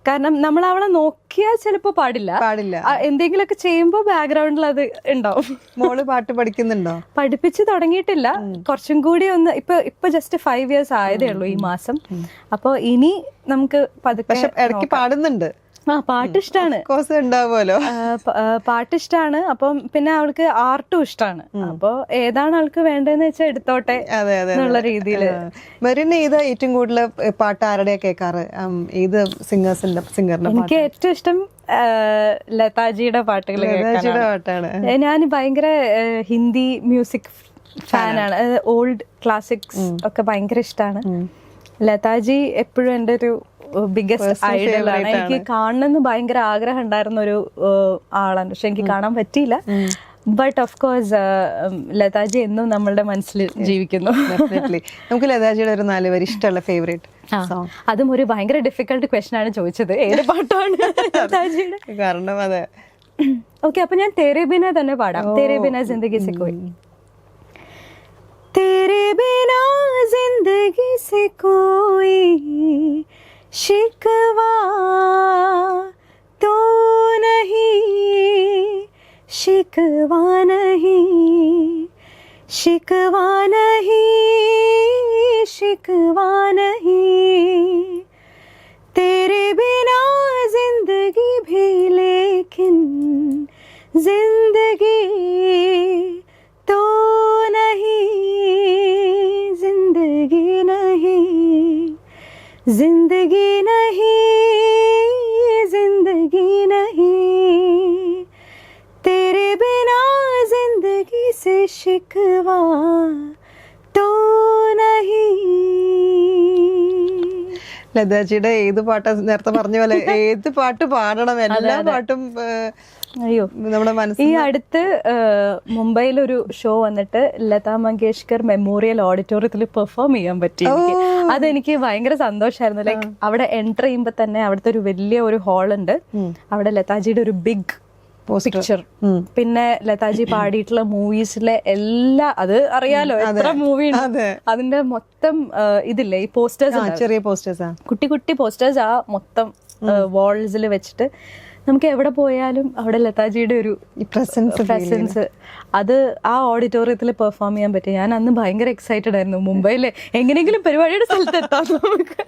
B: കാരണം നമ്മൾ അവളെ നോക്കിയാൽ ചിലപ്പോ പാടില്ല, എന്തെങ്കിലുമൊക്കെ ചെയ്യുമ്പോ ബാക്ക്ഗ്രൗണ്ടിൽ അത് ഉണ്ടാവും.
A: മോള് പാട്ട് പഠിക്കുന്നുണ്ടോ?
B: പഠിപ്പിച്ച് തുടങ്ങിയിട്ടില്ല, കുറച്ചും കൂടി ഒന്ന്. ഇപ്പൊ ജസ്റ്റ് 5 years ആയതേ ഉള്ളൂ ഈ മാസം. അപ്പൊ ഇനി നമുക്ക് പതുക്കെ.
A: ഇടയ്ക്ക് പാടുന്നുണ്ട്.
B: പാട്ടിഷ്ടാണ്,
A: ഉണ്ടാവുമല്ലോ.
B: പാട്ടിഷ്ടാണ്. അപ്പം പിന്നെ അവൾക്ക് ആർട്ടും ഇഷ്ടമാണ്. അപ്പൊ ഏതാണ് അവൾക്ക് വേണ്ടതെന്ന് വെച്ചാൽ എടുത്തോട്ടെ എന്നുള്ള രീതിയില്.
A: മെറിന് ഏത് ഏറ്റവും കൂടുതൽ പാട്ട് ആരുടെയാ കേൾക്കാറ്? ഏത് സിംഗറിന്റെ?
B: എനിക്ക് ഏറ്റവും ഇഷ്ടം ലതാജിയുടെ പാട്ടുകൾ
A: പാട്ടാണ്.
B: ഞാൻ ഭയങ്കര ഹിന്ദി മ്യൂസിക് ഫാനാണ്. ഓൾഡ് ക്ലാസിക്സ് ഒക്കെ ഭയങ്കര ഇഷ്ടമാണ്. ലതാജി എപ്പോഴും എൻ്റെ ഒരു ബിഗ്ഗസ്റ്റ് ഐഡലാണ്. എനിക്ക് കാണണമെന്ന് ഭയങ്കര ആഗ്രഹം ഉണ്ടായിരുന്ന ഒരു ആളാണ്, പക്ഷെ എനിക്ക് കാണാൻ പറ്റിയില്ല. ബട്ട് ഓഫ് കോഴ്സ് ലതാജി എന്നും നമ്മളുടെ മനസ്സിൽ ജീവിക്കുന്നു.
A: നമുക്ക് ലതാജിയുടെ ഒരു 4 വരി ഇഷ്ടമുള്ള ഫേവറേറ്റ്.
B: അതും ഒരു ഭയങ്കര ഡിഫിക്കൽട്ട് ക്വസ്റ്റൻ ആണ് ചോദിച്ചത്, ഏത് പാട്ടാണ് ലതാജിയുടെ?
A: കാരണം അതെ.
B: ഓക്കെ, അപ്പൊ ഞാൻ തേരെ ബിന തന്നെ പാടാം. തേരെ ബിന ജിന്ദഗി സെ കോയി. तेरे बिना जिंदगी से कोई शिकवा तो नहीं, शिकवा नहीं, शिकवा नहीं, शिकवा नहीं, तेरे बिना जिंदगी भी लेकिन जिंदगी तो नहीं, जिंदगी नहीं, जिंदगी नहीं, जिंदगी नहीं, तेरे बिना जिंदगी से शिकवा तो नहीं.
A: ലതാജിയുടെ ഏത് പാട്ടാ നേരത്തെ പറഞ്ഞ പോലെ ഏത് പാട്ട് പാടണം, എല്ലാ പാട്ടും
B: അയ്യോ
A: നമ്മുടെ മനസ്സിൽ.
B: ഈ അടുത്ത് മുംബൈയിലൊരു ഷോ വന്നിട്ട് ലതാ മങ്കേഷ്കർ മെമ്മോറിയൽ ഓഡിറ്റോറിയത്തിൽ പെർഫോം ചെയ്യാൻ പറ്റി. അതെനിക്ക് ഭയങ്കര സന്തോഷമായിരുന്നു. ലൈക്ക് അവിടെ എൻറ്റർ ചെയ്യുമ്പോ തന്നെ അവിടുത്തെ ഒരു വലിയ ഒരു ഹാളുണ്ട്, അവിടെ ലതാജിയുടെ ഒരു ബിഗ് പിക്ചർ, പിന്നെ ലതാജി പാടിയിട്ടുള്ള മൂവീസിലെ എല്ലാ, അത് അറിയാലോ എത്ര മൂവി ഉണ്ട്, അതിന്റെ മൊത്തം ഇതില്ലേ ഈ പോസ്റ്റേഴ്സ്,
A: ചെറിയ പോസ്റ്റേഴ്സ്,
B: കുട്ടി കുട്ടി പോസ്റ്റേഴ്സ് ആ മൊത്തം വാൾസിൽ വെച്ചിട്ട് നമുക്ക് എവിടെ പോയാലും അവിടെ ലതാജിയുടെ ഒരു പ്രസൻസ്, അത് ആ ഓഡിറ്റോറിയത്തിൽ പെർഫോം ചെയ്യാൻ പറ്റി. ഞാൻ അന്ന് ഭയങ്കര എക്സൈറ്റഡ് ആയിരുന്നു. മുംബൈയിലെ എങ്ങനെയെങ്കിലും പരിപാടിയുടെ സ്ഥലത്ത് എത്താം നമുക്ക്.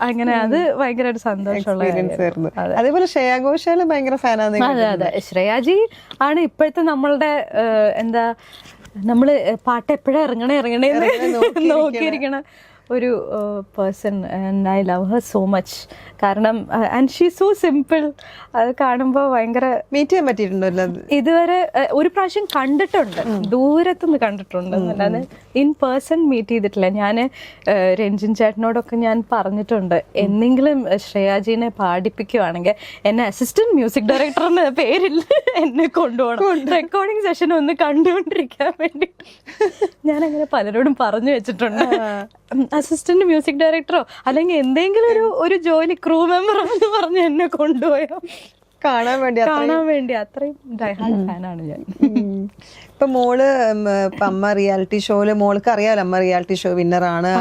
B: അങ്ങനെ അത് ഭയങ്കര ഒരു സന്തോഷമുള്ള.
A: അതേപോലെ ശ്രേയാ ഘോഷാലും ഭയങ്കര ഫാനാണ്.
B: അതെ അതെ, ശ്രേയാജി ആണ് ഇപ്പോഴത്തെ നമ്മളുടെ എന്താ, നമ്മള് പാട്ട് എപ്പോഴാ ഇറങ്ങണേന്ന് നോക്കിയിരിക്കണ ഒരു person and I love her so much. കാരണം ആൻഡ് ഷീ സോ സിമ്പിൾ. അത് കാണുമ്പോൾ ഭയങ്കര
A: മീറ്റ് ചെയ്യാൻ പറ്റിയിട്ടുണ്ടല്ലോ.
B: ഇതുവരെ ഒരു പ്രാവശ്യം കണ്ടിട്ടുണ്ട്, ദൂരത്തുനിന്ന് കണ്ടിട്ടുണ്ട് എന്നല്ലാതെ ഇൻ പേഴ്സൺ മീറ്റ് ചെയ്തിട്ടില്ല. ഞാൻ രഞ്ജിൻ ചേട്ടനോടൊക്കെ ഞാൻ പറഞ്ഞിട്ടുണ്ട്, എന്തെങ്കിലും ശ്രേയാജീനെ പാടിപ്പിക്കുവാണെങ്കിൽ എന്നെ അസിസ്റ്റന്റ് മ്യൂസിക് ഡയറക്ടറിന്റെ പേരിൽ എന്നെ കൊണ്ടുപോകണം, റെക്കോർഡിംഗ് സെഷൻ ഒന്ന് കണ്ടുകൊണ്ടിരിക്കാൻ വേണ്ടിയിട്ട്. ഞാനങ്ങനെ പലരോടും പറഞ്ഞു വെച്ചിട്ടുണ്ട്, അസിസ്റ്റന്റ് മ്യൂസിക് ഡയറക്ടറോ അല്ലെങ്കിൽ എന്തെങ്കിലും ഒരു ജോലി ക്രൂ മെമ്പറോ എന്ന് പറഞ്ഞ് എന്നെ കൊണ്ടുപോയോ
A: കാണാൻ
B: വേണ്ടി. അത്രയും ഡൈഹാർഡ് ഫാനാണ് ഞാൻ.
A: ഇപ്പൊ മോള് അമ്മ റിയാലിറ്റി ഷോയില്, മോൾക്ക് അറിയാലോ അമ്മ റിയാലിറ്റി ഷോ വിന്നറാണ്.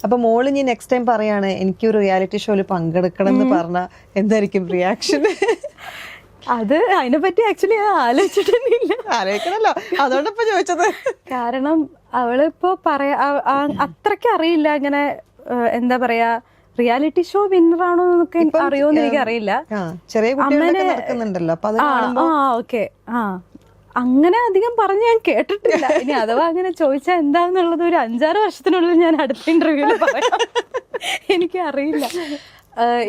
A: അപ്പൊ മോള് ഇനി നെക്സ്റ്റ് ടൈം പറയാണ് എനിക്കൊരു റിയാലിറ്റി ഷോയിൽ പങ്കെടുക്കണം എന്ന് പറഞ്ഞ എന്തായിരിക്കും റിയാക്ഷൻ?
B: അത് അതിനെപ്പറ്റി ആക്ച്വലി ഞാൻ
A: ആലോചിക്കണല്ലോ, അതുകൊണ്ടിപ്പോ ചോദിച്ചത്.
B: കാരണം അവളിപ്പോ അത്രയ്ക്ക് അറിയില്ല ഇങ്ങനെ എന്താ പറയാ റിയാലിറ്റി ഷോ വിന്നർ ആണോ എന്നൊക്കെ അറിയോന്ന് എനിക്ക് അറിയില്ല.
A: ചെറിയ നടക്കുന്നുണ്ടല്ലോ.
B: ഓക്കെ. അങ്ങനെ അധികം പറഞ്ഞ് ഞാൻ കേട്ടിട്ടില്ല. ഇനി അഥവാ അങ്ങനെ ചോദിച്ചാൽ എന്താന്നുള്ളത് ഒരു 5-6 വർഷത്തിനുള്ളിൽ ഞാൻ അടുത്ത ഇന്റർവ്യൂല് പറയാം. എനിക്ക് അറിയില്ല.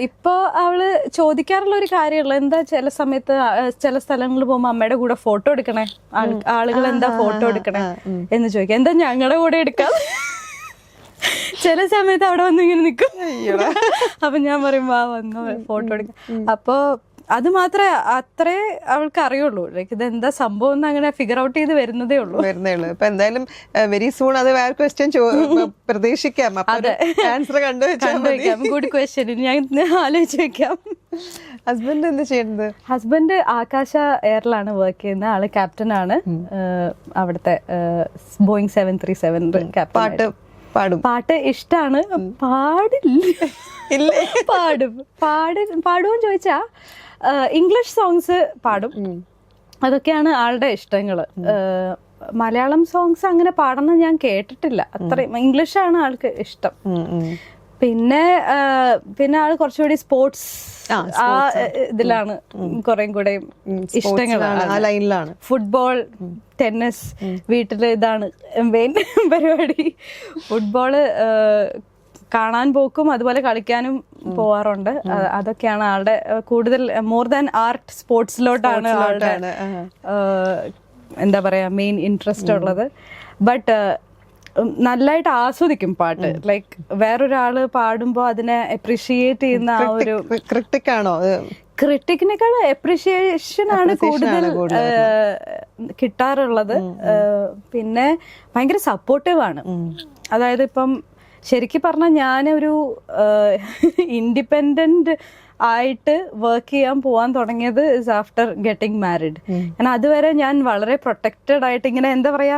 B: ഇപ്പൊ അവള് ചോദിക്കാറുള്ള ഒരു കാര്യമുള്ള എന്താ, ചില സമയത്ത് ചില സ്ഥലങ്ങളിൽ പോകുമ്പോ അമ്മയുടെ കൂടെ ഫോട്ടോ എടുക്കണേ, ആളുകൾ എന്താ ഫോട്ടോ എടുക്കണേ എന്ന് ചോദിക്കാം. എന്താ ഞങ്ങളുടെ കൂടെ എടുക്കാം? ചില സമയത്ത് അവിടെ വന്ന് ഇങ്ങനെ നിൽക്കും. അപ്പൊ ഞാൻ പറയും വാ വന്നോ ഫോട്ടോ എടുക്കാം. അപ്പൊ അത് മാത്രമേ അത്രേ അവൾക്ക് അറിയുള്ളൂ. ലൈക്ക് ഇത് എന്താ സംഭവം എന്ന് അങ്ങനെ ഫിഗർ ഔട്ട് ചെയ്ത് വരുന്നതേ ഉള്ളൂ.
A: ഇപ്പൊ എന്തായാലും വെരി സൂൺ അത് വേറെ ക്വസ്റ്റ്യൻ പ്രതീക്ഷിക്കാം. ആൻസർ കണ്ടുവെക്കാം.
B: ഗുഡ് ക്വസ്റ്റ്യൻ, ഞാൻ ആലോചിച്ച് വെക്കാം.
A: ഹസ്ബൻഡ് എന്ത് ചെയ്യുന്നത്?
B: ഹസ്ബൻഡ് ആകാശ എയറിലാണ് വർക്ക് ചെയ്യുന്നത്. ആള് ക്യാപ്റ്റൻ ആണ് അവിടുത്തെ ബോയിങ് 737 ക്യാപ്റ്റൻ. പാട്ട് ഇഷ്ടാണ്, പാടില്ല. പാടുമെന്ന് ചോദിച്ചാ ഇംഗ്ലീഷ് സോങ്സ് പാടും, അതൊക്കെയാണ് ആളുടെ ഇഷ്ടങ്ങള്. മലയാളം സോങ്സ് അങ്ങനെ പാടണം ഞാൻ കേട്ടിട്ടില്ല. അത്രയും ഇംഗ്ലീഷാണ് ആൾക്ക് ഇഷ്ടം. പിന്നെ ആള് കുറച്ചുകൂടി സ്പോർട്സ് ആ ഇതിലാണ് കുറെ കൂടെ ഇഷ്ടങ്ങളാണ്. ഫുട്ബോൾ, ടെന്നീസ്, വീട്ടില് ഇതാണ് മെയിൻ പരിപാടി. ഫുട്ബോള് കാണാൻ പോക്കും അതുപോലെ കളിക്കാനും പോവാറുണ്ട്. അതൊക്കെയാണ് ആളുടെ കൂടുതൽ മോർ ദാൻ ആർട്ട് സ്പോർട്സിലോട്ടാണ് ആളുടെ എന്താ പറയാ മെയിൻ ഇൻട്രസ്റ്റ് ഉള്ളത്. ബട്ട് നന്നായിട്ട് ആസ്വദിക്കും പാട്ട്. ലൈക്ക് വേറൊരാള് പാടുമ്പോ അതിനെ അപ്രീഷിയേറ്റ് ചെയ്യുന്ന ആ ഒരു ക്രിട്ടിക്കിനേക്കാൾ അപ്രീഷിയേഷൻ ആണ് കൂടുതൽ കിട്ടാറുള്ളത്. പിന്നെ ഭയങ്കര സപ്പോർട്ടീവ് ആണ്. അതായത് ഇപ്പം ശരിക്കും പറഞ്ഞാൽ ഞാനൊരു ഇൻഡിപെൻഡന്റ് ആയിട്ട് വർക്ക് ചെയ്യാൻ പോവാൻ തുടങ്ങിയത് ഇസ് ആഫ്റ്റർ ഗെറ്റിംഗ് മാരിഡ്. കാരണം അതുവരെ ഞാൻ വളരെ പ്രൊട്ടക്റ്റഡ് ആയിട്ട് ഇങ്ങനെ എന്താ പറയാ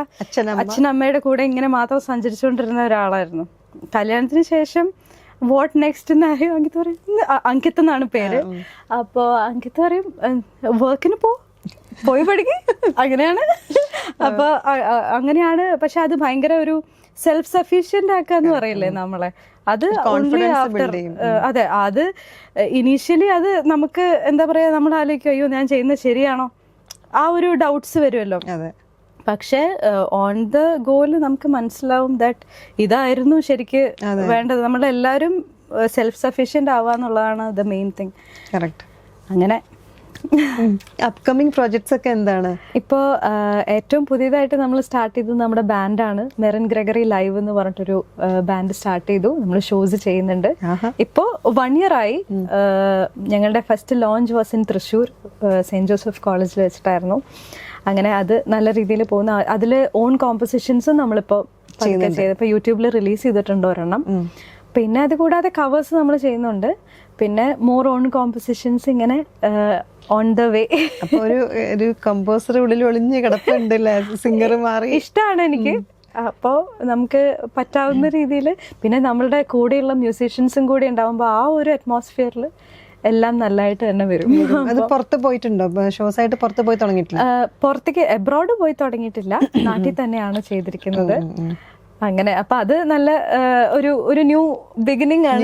B: അച്ഛനമ്മയുടെ കൂടെ ഇങ്ങനെ മാത്രം സഞ്ചരിച്ചുകൊണ്ടിരുന്ന ഒരാളായിരുന്നു. കല്യാണത്തിന് ശേഷം വാട്ട് നെക്സ്റ്റ് എന്നറിയും അങ്കിത്ത് പറയും, അങ്കിത്ത് എന്നാണ് പേര്. അപ്പോ അങ്കിത്ത് പറയും വർക്കിന് പോയി പഠിക്കും, അങ്ങനെയാണ്. അപ്പൊ അങ്ങനെയാണ്. പക്ഷെ അത് ഭയങ്കര ഒരു സെൽഫ് സഫീഷ്യന്റ് ആക്കാന്ന് പറയില്ലേ നമ്മളെ, അത് ഓൺലി ആഫ്റ്റർ. അതെ, അത് ഇനീഷ്യലി അത് നമുക്ക് എന്താ പറയാ, നമ്മൾ ആലോചിക്കും അയ്യോ ഞാൻ ചെയ്യുന്നത് ശരിയാണോ, ആ ഒരു ഡൗട്ട്സ് വരുമല്ലോ. പക്ഷെ ഓൺ ദ ഗോൾ നമുക്ക് മനസ്സിലാവും ദാറ്റ് ഇതായിരുന്നു ശരിക്ക് വേണ്ടത്. നമ്മളെല്ലാരും സെൽഫ് സഫീഷ്യന്റ് ആവാന്നുള്ളതാണ് ദ മെയിൻ തിങ്. അങ്ങനെ
A: അപ്കമിങ് പ്രോജക്ട്സ് ഒക്കെ എന്താണ്?
B: ഇപ്പോൾ ഏറ്റവും പുതിയതായിട്ട് നമ്മൾ സ്റ്റാർട്ട് ചെയ്തത് നമ്മുടെ ബാൻഡാണ്. മെറിൻ ഗ്രെഗറി ലൈവ് എന്ന് പറഞ്ഞിട്ടൊരു ബാൻഡ് സ്റ്റാർട്ട് ചെയ്തു. നമ്മൾ ഷോസ് ചെയ്യുന്നുണ്ട്. ഇപ്പോൾ 1 year ആയി. ഞങ്ങളുടെ first launch was in Thrissur saint Joseph കോളേജിൽ വെച്ചിട്ടായിരുന്നു. അങ്ങനെ അത് നല്ല രീതിയിൽ പോകുന്ന, അതിൽ ഓൺ കോമ്പോസിഷൻസും നമ്മളിപ്പോൾ ചെയ്ത് ഇപ്പോൾ യൂട്യൂബിൽ റിലീസ് ചെയ്തിട്ടുണ്ട് ഒരെണ്ണം. പിന്നെ അത് കൂടാതെ കവേഴ്സ് നമ്മൾ ചെയ്യുന്നുണ്ട്. പിന്നെ മോർ ഓൺ കോമ്പോസിഷൻസ് ഇങ്ങനെ ഓൺ ദ വേ.
A: അപ്പൊ ഒരു കമ്പോസർ ഉള്ളിൽ ഒളിഞ്ഞ് കിടപ്പുണ്ടല്ലേ, സിംഗർ മാറി.
B: ഇഷ്ടമാണ് എനിക്ക്. അപ്പോൾ നമുക്ക് പറ്റാവുന്ന രീതിയിൽ, പിന്നെ നമ്മളുടെ കൂടെയുള്ള മ്യൂസീഷ്യൻസും കൂടി ഉണ്ടാവുമ്പോൾ ആ ഒരു അറ്റ്മോസ്ഫിയറിൽ എല്ലാം നല്ലതായിട്ട് തന്നെ വരും.
A: അത് പുറത്ത് പോയിട്ടുണ്ടോ? ഷോസ് ആയിട്ട് പുറത്ത് പോയി തുടങ്ങിയിട്ടില്ല?
B: പുറത്തേക്ക് എബ്രോഡ് പോയി തുടങ്ങിയിട്ടില്ല, നാട്ടിൽ തന്നെയാണ് ചെയ്തിരിക്കുന്നത്. അങ്ങനെ അപ്പൊ അത് നല്ല ഒരു ന്യൂ ബിഗിനിങ് ആണ്.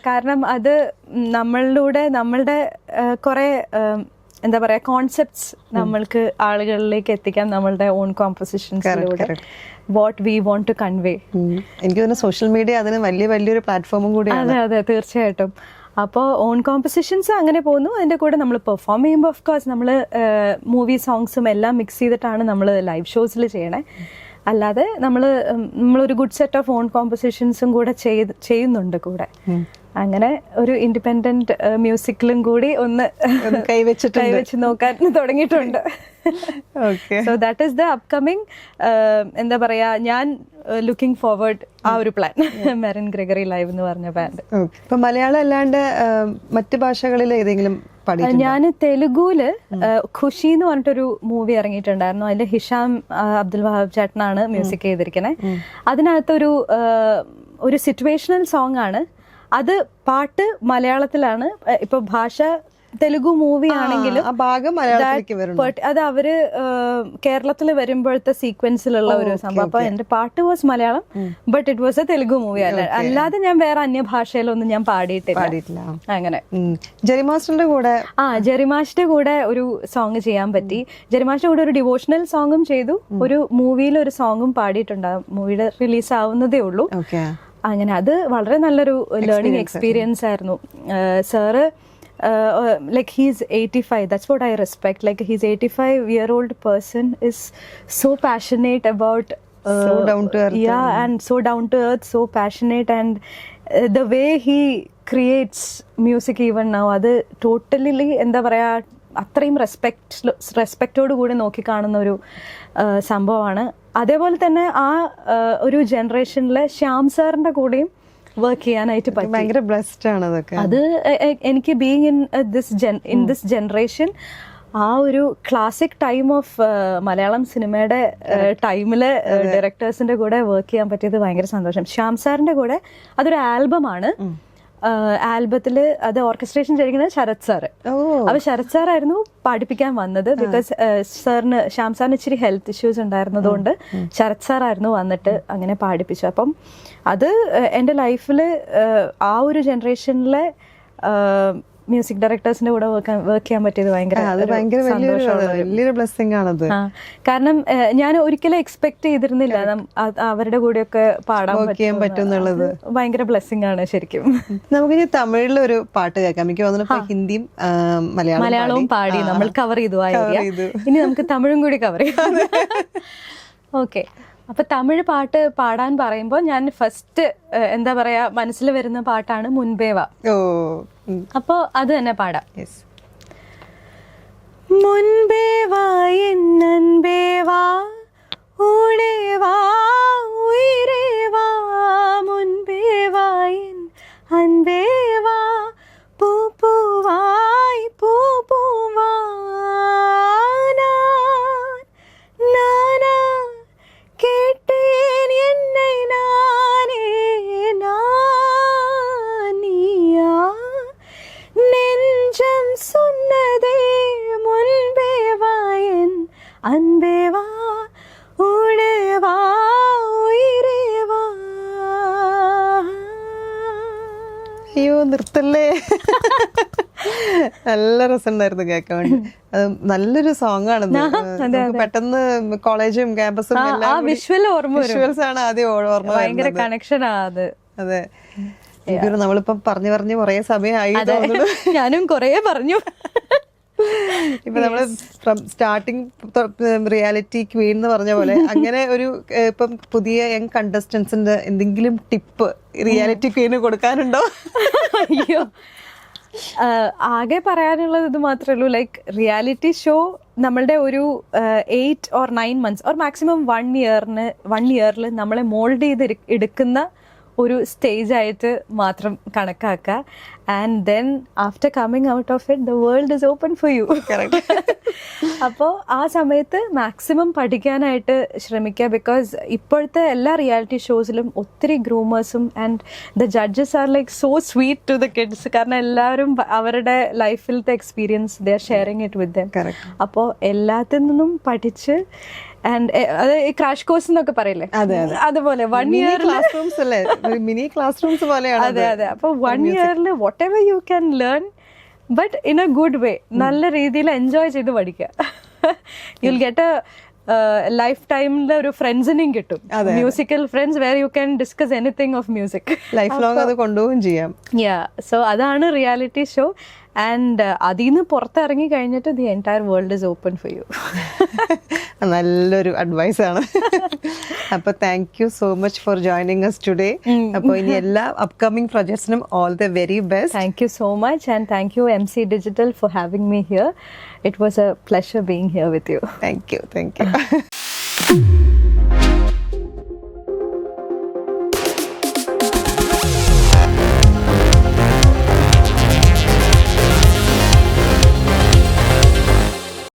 B: കാരണം അത് നമ്മളിലൂടെ നമ്മളുടെ കുറെ എന്താ പറയാ കോൺസെപ്റ്റ്സ് നമ്മൾക്ക് ആളുകളിലേക്ക് എത്തിക്കാം നമ്മളുടെ ഓൺ കോമ്പോസിഷൻസിലൂടെ what we want to convey.
A: എനിക്ക് തോന്നുന്നു സോഷ്യൽ മീഡിയ അതിന് വലിയൊരു പ്ലാറ്റ്ഫോമും കൂടിയാണ്.
B: അതെ അതെ തീർച്ചയായിട്ടും. അപ്പോൾ ഓൺ കോമ്പോസിഷൻസ് അങ്ങനെ പോകുന്നു. അതിൻ്റെ കൂടെ നമ്മൾ പെർഫോം ചെയ്യുമ്പോൾ ഓഫ് കോഴ്സ് നമ്മൾ മൂവി സോങ്സും എല്ലാം മിക്സ് ചെയ്തിട്ടാണ് നമ്മൾ ലൈവ് ഷോസിൽ ചെയ്യണേ. അല്ലാതെ നമ്മളൊരു ഗുഡ് സെറ്റ് ഓഫ് ഓൺ കോമ്പോസിഷൻസും കൂടെ ചെയ്യുന്നുണ്ട് കൂടെ. അങ്ങനെ ഒരു ഇൻഡിപെൻഡന്റ് മ്യൂസിക്കിലും കൂടി ഒന്ന് കൈവച്ച് നോക്കാൻ തുടങ്ങിയിട്ടുണ്ട്. So that is the upcoming എന്താ പറയാ ഞാൻ ലുക്കിംഗ് ഫോർവേഡ് ആ ഒരു പ്ലാൻ മെറിൻ ഗ്രെഗറി ലൈവ് എന്ന് പറഞ്ഞ ബാൻഡ്.
A: ഇപ്പൊ മലയാളം അല്ലാണ്ട് മറ്റു ഭാഷകളിൽ ഏതെങ്കിലും
B: ഞാൻ തെലുഗുല് ഖുഷി എന്ന് പറഞ്ഞിട്ടൊരു മൂവി ഇറങ്ങിയിട്ടുണ്ടായിരുന്നു. അതിൽ ഹിഷാം അബ്ദുൽ വഹാബ് ചേട്ടനാണ് മ്യൂസിക് ചെയ്തിരിക്കുന്നത്. അതിനകത്തൊരു ഒരു സിറ്റുവേഷണൽ സോങ് ആണ് അത്. പാട്ട് മലയാളത്തിലാണ്. ഇപ്പൊ ഭാഷ തെലുഗു മൂവി ആണെങ്കിലും അത് അവര് കേരളത്തിൽ വരുമ്പോഴത്തെ സീക്വൻസിലുള്ള ഒരു സംഭവം. അപ്പൊ എന്റെ പാട്ട് was Malayalam, but it was A Telugu movie. അല്ലാതെ ഞാൻ വേറെ അന്യഭാഷയിലൊന്നും ഞാൻ പാടിയിട്ടില്ല. അങ്ങനെ ജെറിമാഷിന്റെ കൂടെ ഒരു സോങ് ചെയ്യാൻ പറ്റി. ജെറിമാഷിന്റെ കൂടെ ഒരു ഡിവോഷണൽ സോങ്ങും ചെയ്തു, ഒരു മൂവിയിൽ ഒരു സോങ്ങും പാടിയിട്ടുണ്ട്. മൂവിയുടെ റിലീസ് ആവുന്നതേ ഉള്ളൂ. അങ്ങനെ അത് വളരെ നല്ലൊരു ലേണിംഗ് എക്സ്പീരിയൻസ് ആയിരുന്നു. Sir like he's 85, that's what I respect. Like he's 85-year-old person is so passionate about
A: so down to earth.
B: And so down to earth, so passionate, and the way he creates music even now, അത് totally എന്താ പറയാ അത്രയും റെസ്പെക്റ്റോട് കൂടി നോക്കി കാണുന്ന ഒരു സംഭവമാണ്. അതേപോലെ തന്നെ ആ ഒരു ജനറേഷനിലെ ശ്യാം സാറിന്റെ കൂടെയും വർക്ക് ചെയ്യാനായിട്ട് പറ്റും.
A: ഭയങ്കര ബ്ലെസ്ഡ് ആണ് അതൊക്കെ.
B: അത് എനിക്ക് ബീങ് ഇൻ ദിസ് ജനറേഷൻ ആ ഒരു ക്ലാസിക് ടൈം ഓഫ് മലയാളം സിനിമയുടെ ടൈമിലെ ഡയറക്ടേഴ്സിന്റെ കൂടെ വർക്ക് ചെയ്യാൻ പറ്റിയത് ഭയങ്കര സന്തോഷം. ശ്യാം സാറിന്റെ കൂടെ അതൊരു ആൽബമാണ്. ആൽബത്തില് അത് ഓർക്കസ്ട്രേഷൻ ചെയ്തിരിക്കുന്നത് ശരത് സാറ്. അപ്പൊ ശരത് സാറായിരുന്നു പാടിപ്പിക്കാൻ വന്നത്. ബിക്കോസ് ശ്യാം സാറിന് ഇച്ചിരി ഹെൽത്ത് ഇഷ്യൂസ് ഉണ്ടായിരുന്നതുകൊണ്ട് ശരത് സാറായിരുന്നു വന്നിട്ട് അങ്ങനെ പാടിപ്പിച്ചു. അപ്പം അത് എൻ്റെ ലൈഫിൽ ആ ഒരു ജനറേഷനിലെ മ്യൂസിക് ഡയറക്ടേഴ്സിന്റെ കൂടെ വർക്ക് ചെയ്യാൻ പറ്റിയത് ഭയങ്കര
A: വലിയൊരു ബ്ലെസ്സിംഗ് ആണത്.
B: കാരണം ഞാൻ ഒരിക്കലും എക്സ്പെക്ട് ചെയ്തിരുന്നില്ല അവരുടെ കൂടെയൊക്കെ പാടാൻ പറ്റുന്നുള്ളത്. ഭയങ്കര ബ്ലെസ്സിംഗ് ആണ് ശരിക്കും.
A: നമുക്കിനി തമിഴിലൊരു പാട്ട് കേൾക്കാം. എനിക്ക് തോന്നുന്നു ഹിന്ദിയും
B: മലയാളവും പാടി നമ്മൾ കവർ ചെയ്തു. ഇനി നമുക്ക് തമിഴും കൂടി കവർ ചെയ്യാം. ഓക്കെ. അപ്പൊ തമിഴ് പാട്ട് പാടാൻ പറയുമ്പോൾ ഞാൻ ഫസ്റ്റ് എന്താ പറയാ മനസ്സിൽ വരുന്ന പാട്ടാണ് മുൻപേവാ. അപ്പോ അത് തന്നെ പാടാം. മുൻപേവാ എൻ അൻപേവാ ഊടേവാ ഉയിരേവാ മുൻപേവാ എൻ അൻപേവാ പൂ പൂവായി പൂ പൂവാ கேட்டேன் என்னை நானே நானியா நெஞ்சம் சொன்னதே முன்பே வா என் அன்பே வா உடே வா உயிரே வா.
A: അയ്യോ നിർത്തല്ലേ. നല്ല രസമുണ്ടായിരുന്നു കേൾക്കാൻ വേണ്ടി. നല്ലൊരു സോങ് ആണ്. പെട്ടെന്ന് കോളേജും ക്യാമ്പസും വിഷ്വൽസ് ആണ് ആദ്യം ഓർമ്മ.
B: ഭയങ്കര കണക്ഷൻ അത്.
A: അതെ. നമ്മളിപ്പം പറഞ്ഞു കുറെ സമയമായി.
B: ഞാനും കൊറേ പറഞ്ഞു.
A: ഇപ്പൊ നമ്മള് സ്റ്റാർട്ടിങ് റിയാലിറ്റി ക്വീൻ എന്ന് പറഞ്ഞ പോലെ അങ്ങനെ ഒരു ഇപ്പം പുതിയ യങ് കണ്ടസ്റ്റൻസിന്റെ എന്തെങ്കിലും ടിപ്പ് റിയാലിറ്റി ക്വീന് കൊടുക്കാനുണ്ടോ?
B: അയ്യോ, ആകെ പറയാനുള്ളത് ഇത് മാത്രമേ ഉള്ളൂ. ലൈക്ക് റിയാലിറ്റി ഷോ നമ്മളുടെ ഒരു 8 or 9 months ഓർ മാക്സിമം 1 ഇയറിൽ നമ്മളെ മോൾഡ് ചെയ്ത് എടുക്കുന്ന ഒരു സ്റ്റേജ് ആയിട്ട് മാത്രം കണക്കാക്കുക. And then after coming out of it the world is open for U. അപ്പോൾ ആ സമയത്ത് മാക്സിമം പഠിക്കാനായിട്ട് ശ്രമിക്കുക. ബിക്കോസ് ഇപ്പോഴത്തെ എല്ലാ റിയാലിറ്റി ഷോസിലും ഒത്തിരി ഗ്രൂമേഴ്സും and the judges are like so sweet to the kids. കാരണം എല്ലാവരും അവരുടെ ലൈഫിലത്തെ experience they are sharing it with them. അപ്പോൾ എല്ലാത്തിൽ നിന്നും പഠിച്ച് ആൻഡ് അത് ക്രാഷ് കോഴ്സ് എന്നൊക്കെ പറയില്ലേ, അതുപോലെ 1 ഇയർ
A: മിനി ക്ലാസ് റൂംസ് പോലെയാണ്.
B: അതെ. അപ്പോൾ 1 ഇയറിൽ whatever you can learn but in a good way. നല്ല രീതിയിൽ എൻജോയ് ചെയ്ത് പഠിക്കുക. യുൽ ഗെറ്റ് എ ലൈഫ് ടൈമിലെ ഒരു ഫ്രണ്ട്സിനെയും കിട്ടും, musical friends where you can discuss anything of music.
A: Lifelong അത് കൊണ്ടുപോവുകയും ചെയ്യാം.
B: സോ അതാണ് റിയാലിറ്റി ഷോ. ആൻഡ് അതിൽ നിന്ന് പുറത്തിറങ്ങി കഴിഞ്ഞിട്ട് the entire world is open for you.
A: നല്ലൊരു അഡ്വൈസ് ആണ്. അപ്പൊ thank you so much for joining us today. അപ്പോൾ ഇനി എല്ലാ അപ്കമിംഗ് പ്രൊജക്ട്സിനും all the very best.
B: Thank you so much, and thank you MC Digital for having me here. It was a pleasure being here with you.
A: Thank you.